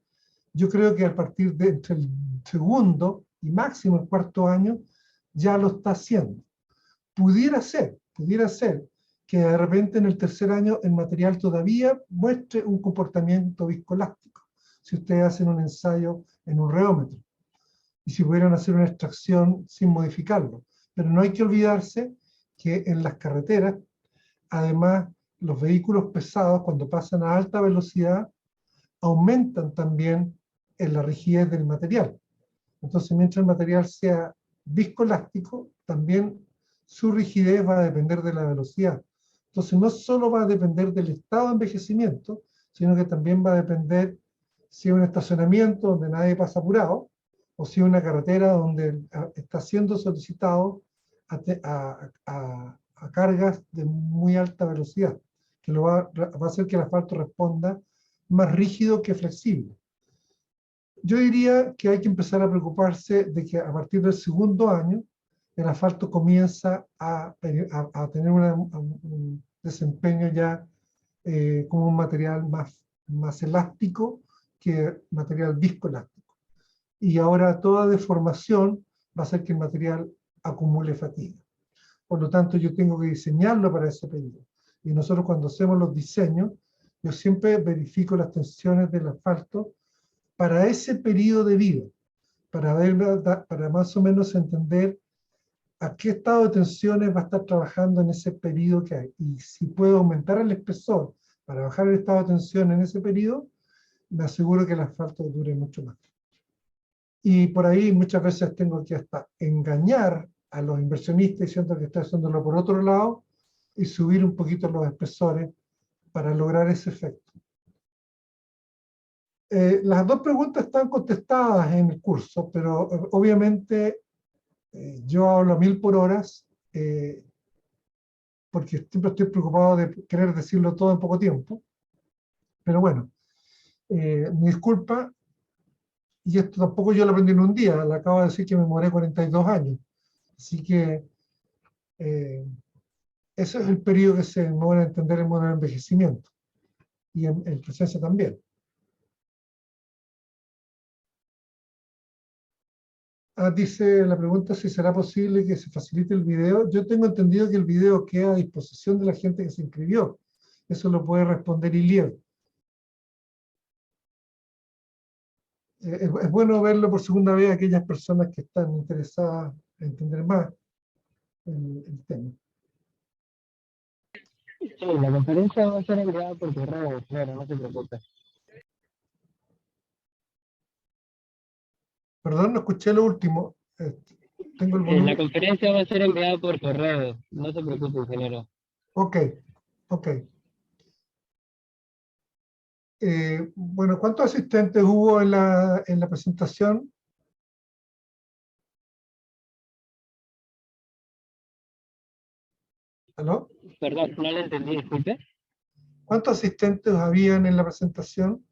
yo creo que a partir de entre el segundo y máximo el cuarto año ya lo está haciendo. Pudiera ser que de repente en el tercer año el material todavía muestre un comportamiento viscoelástico, si ustedes hacen un ensayo en un reómetro y si pudieran hacer una extracción sin modificarlo. Pero no hay que olvidarse que en las carreteras, además, los vehículos pesados, cuando pasan a alta velocidad, aumentan también en la rigidez del material. Entonces, mientras el material sea viscoelástico, también su rigidez va a depender de la velocidad. Entonces, no solo va a depender del estado de envejecimiento, sino que también va a depender si es un estacionamiento donde nadie pasa apurado, o si es una carretera donde está siendo solicitado a cargas de muy alta velocidad, que va a hacer que el asfalto responda más rígido que flexible. Yo diría que hay que empezar a preocuparse de que a partir del segundo año el asfalto comienza a tener un desempeño ya como un material más elástico que material viscoelástico. Y ahora toda deformación va a hacer que el material acumule fatiga. Por lo tanto, yo tengo que diseñarlo para ese periodo. Y nosotros cuando hacemos los diseños, yo siempre verifico las tensiones del asfalto para ese periodo de vida, para más o menos entender a qué estado de tensiones va a estar trabajando en ese periodo que hay. Y si puedo aumentar el espesor para bajar el estado de tensión en ese periodo, me aseguro que el asfalto dure mucho más. Y por ahí muchas veces tengo que hasta engañar a los inversionistas diciendo que estoy haciéndolo por otro lado y subir un poquito los espesores para lograr ese efecto. Las dos preguntas están contestadas en el curso, pero obviamente yo hablo a 1000 por horas porque siempre estoy preocupado de querer decirlo todo en poco tiempo. Pero bueno, mi disculpa, y esto tampoco yo lo aprendí en un día, le acabo de decir que me demoré 42 años. Así que ese es el periodo que se demora a entender el modelo de envejecimiento y en presencia también. Dice la pregunta si será posible que se facilite el video. Yo tengo entendido que el video queda a disposición de la gente que se inscribió. Eso lo puede responder Iliev. Es bueno verlo por segunda vez a aquellas personas que están interesadas en entender más el tema. Sí, la conferencia va a ser enviada por correo, claro, no se preocupe. Perdón, no escuché lo último. Tengo el La volumen. conferencia va a ser enviada por correo, no se preocupe, ingeniero. Ok, ok. Bueno, ¿cuántos asistentes hubo en la presentación? ¿Aló? Perdón, no le entendí, disculpe. ¿Cuántos asistentes habían en la presentación?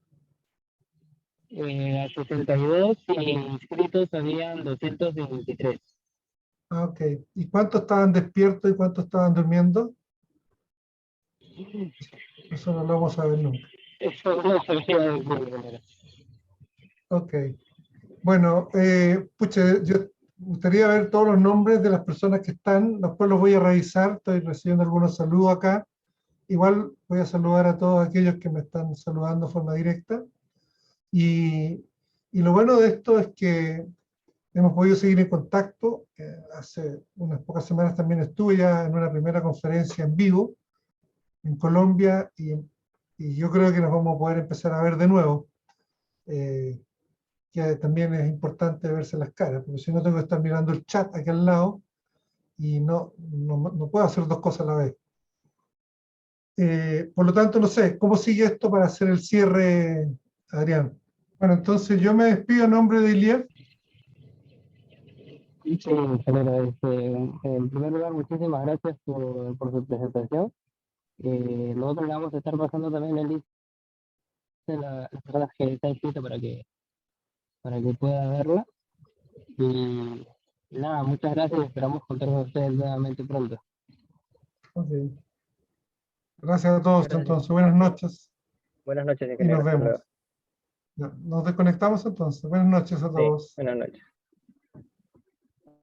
A 62 y inscritos habían 223. Ok. ¿Y cuántos estaban despiertos y cuántos estaban durmiendo? Eso no lo vamos a ver nunca. Eso no sabía decir, ingeniero. Ok. Bueno, pucha, yo me gustaría ver todos los nombres de las personas que están. Después los voy a revisar. Estoy recibiendo algunos saludos acá. Igual voy a saludar a todos aquellos que me están saludando de forma directa. Y lo bueno de esto es que hemos podido seguir en contacto. Hace unas pocas semanas también estuve ya en una primera conferencia en vivo en Colombia y yo creo que nos vamos a poder empezar a ver de nuevo. Que también es importante verse las caras, porque si no tengo que estar mirando el chat aquí al lado y no puedo hacer dos cosas a la vez. Por lo tanto, no sé, ¿cómo sigue esto para hacer el cierre, Adrián? Bueno, entonces yo me despido en nombre de Iliev. Sí, ingeniero, en primer lugar, muchísimas gracias por su presentación. Nosotros le vamos a estar pasando también el link de las personas que están inscritas para que pueda verla. Y nada, muchas gracias y esperamos contar con ustedes nuevamente pronto. Okay. Gracias a todos, Gracias. entonces. Buenas noches Buenas noches, y nos ingeniero. Hasta luego. vemos. Ya, nos desconectamos entonces. Buenas noches a Sí, todos. buenas noches.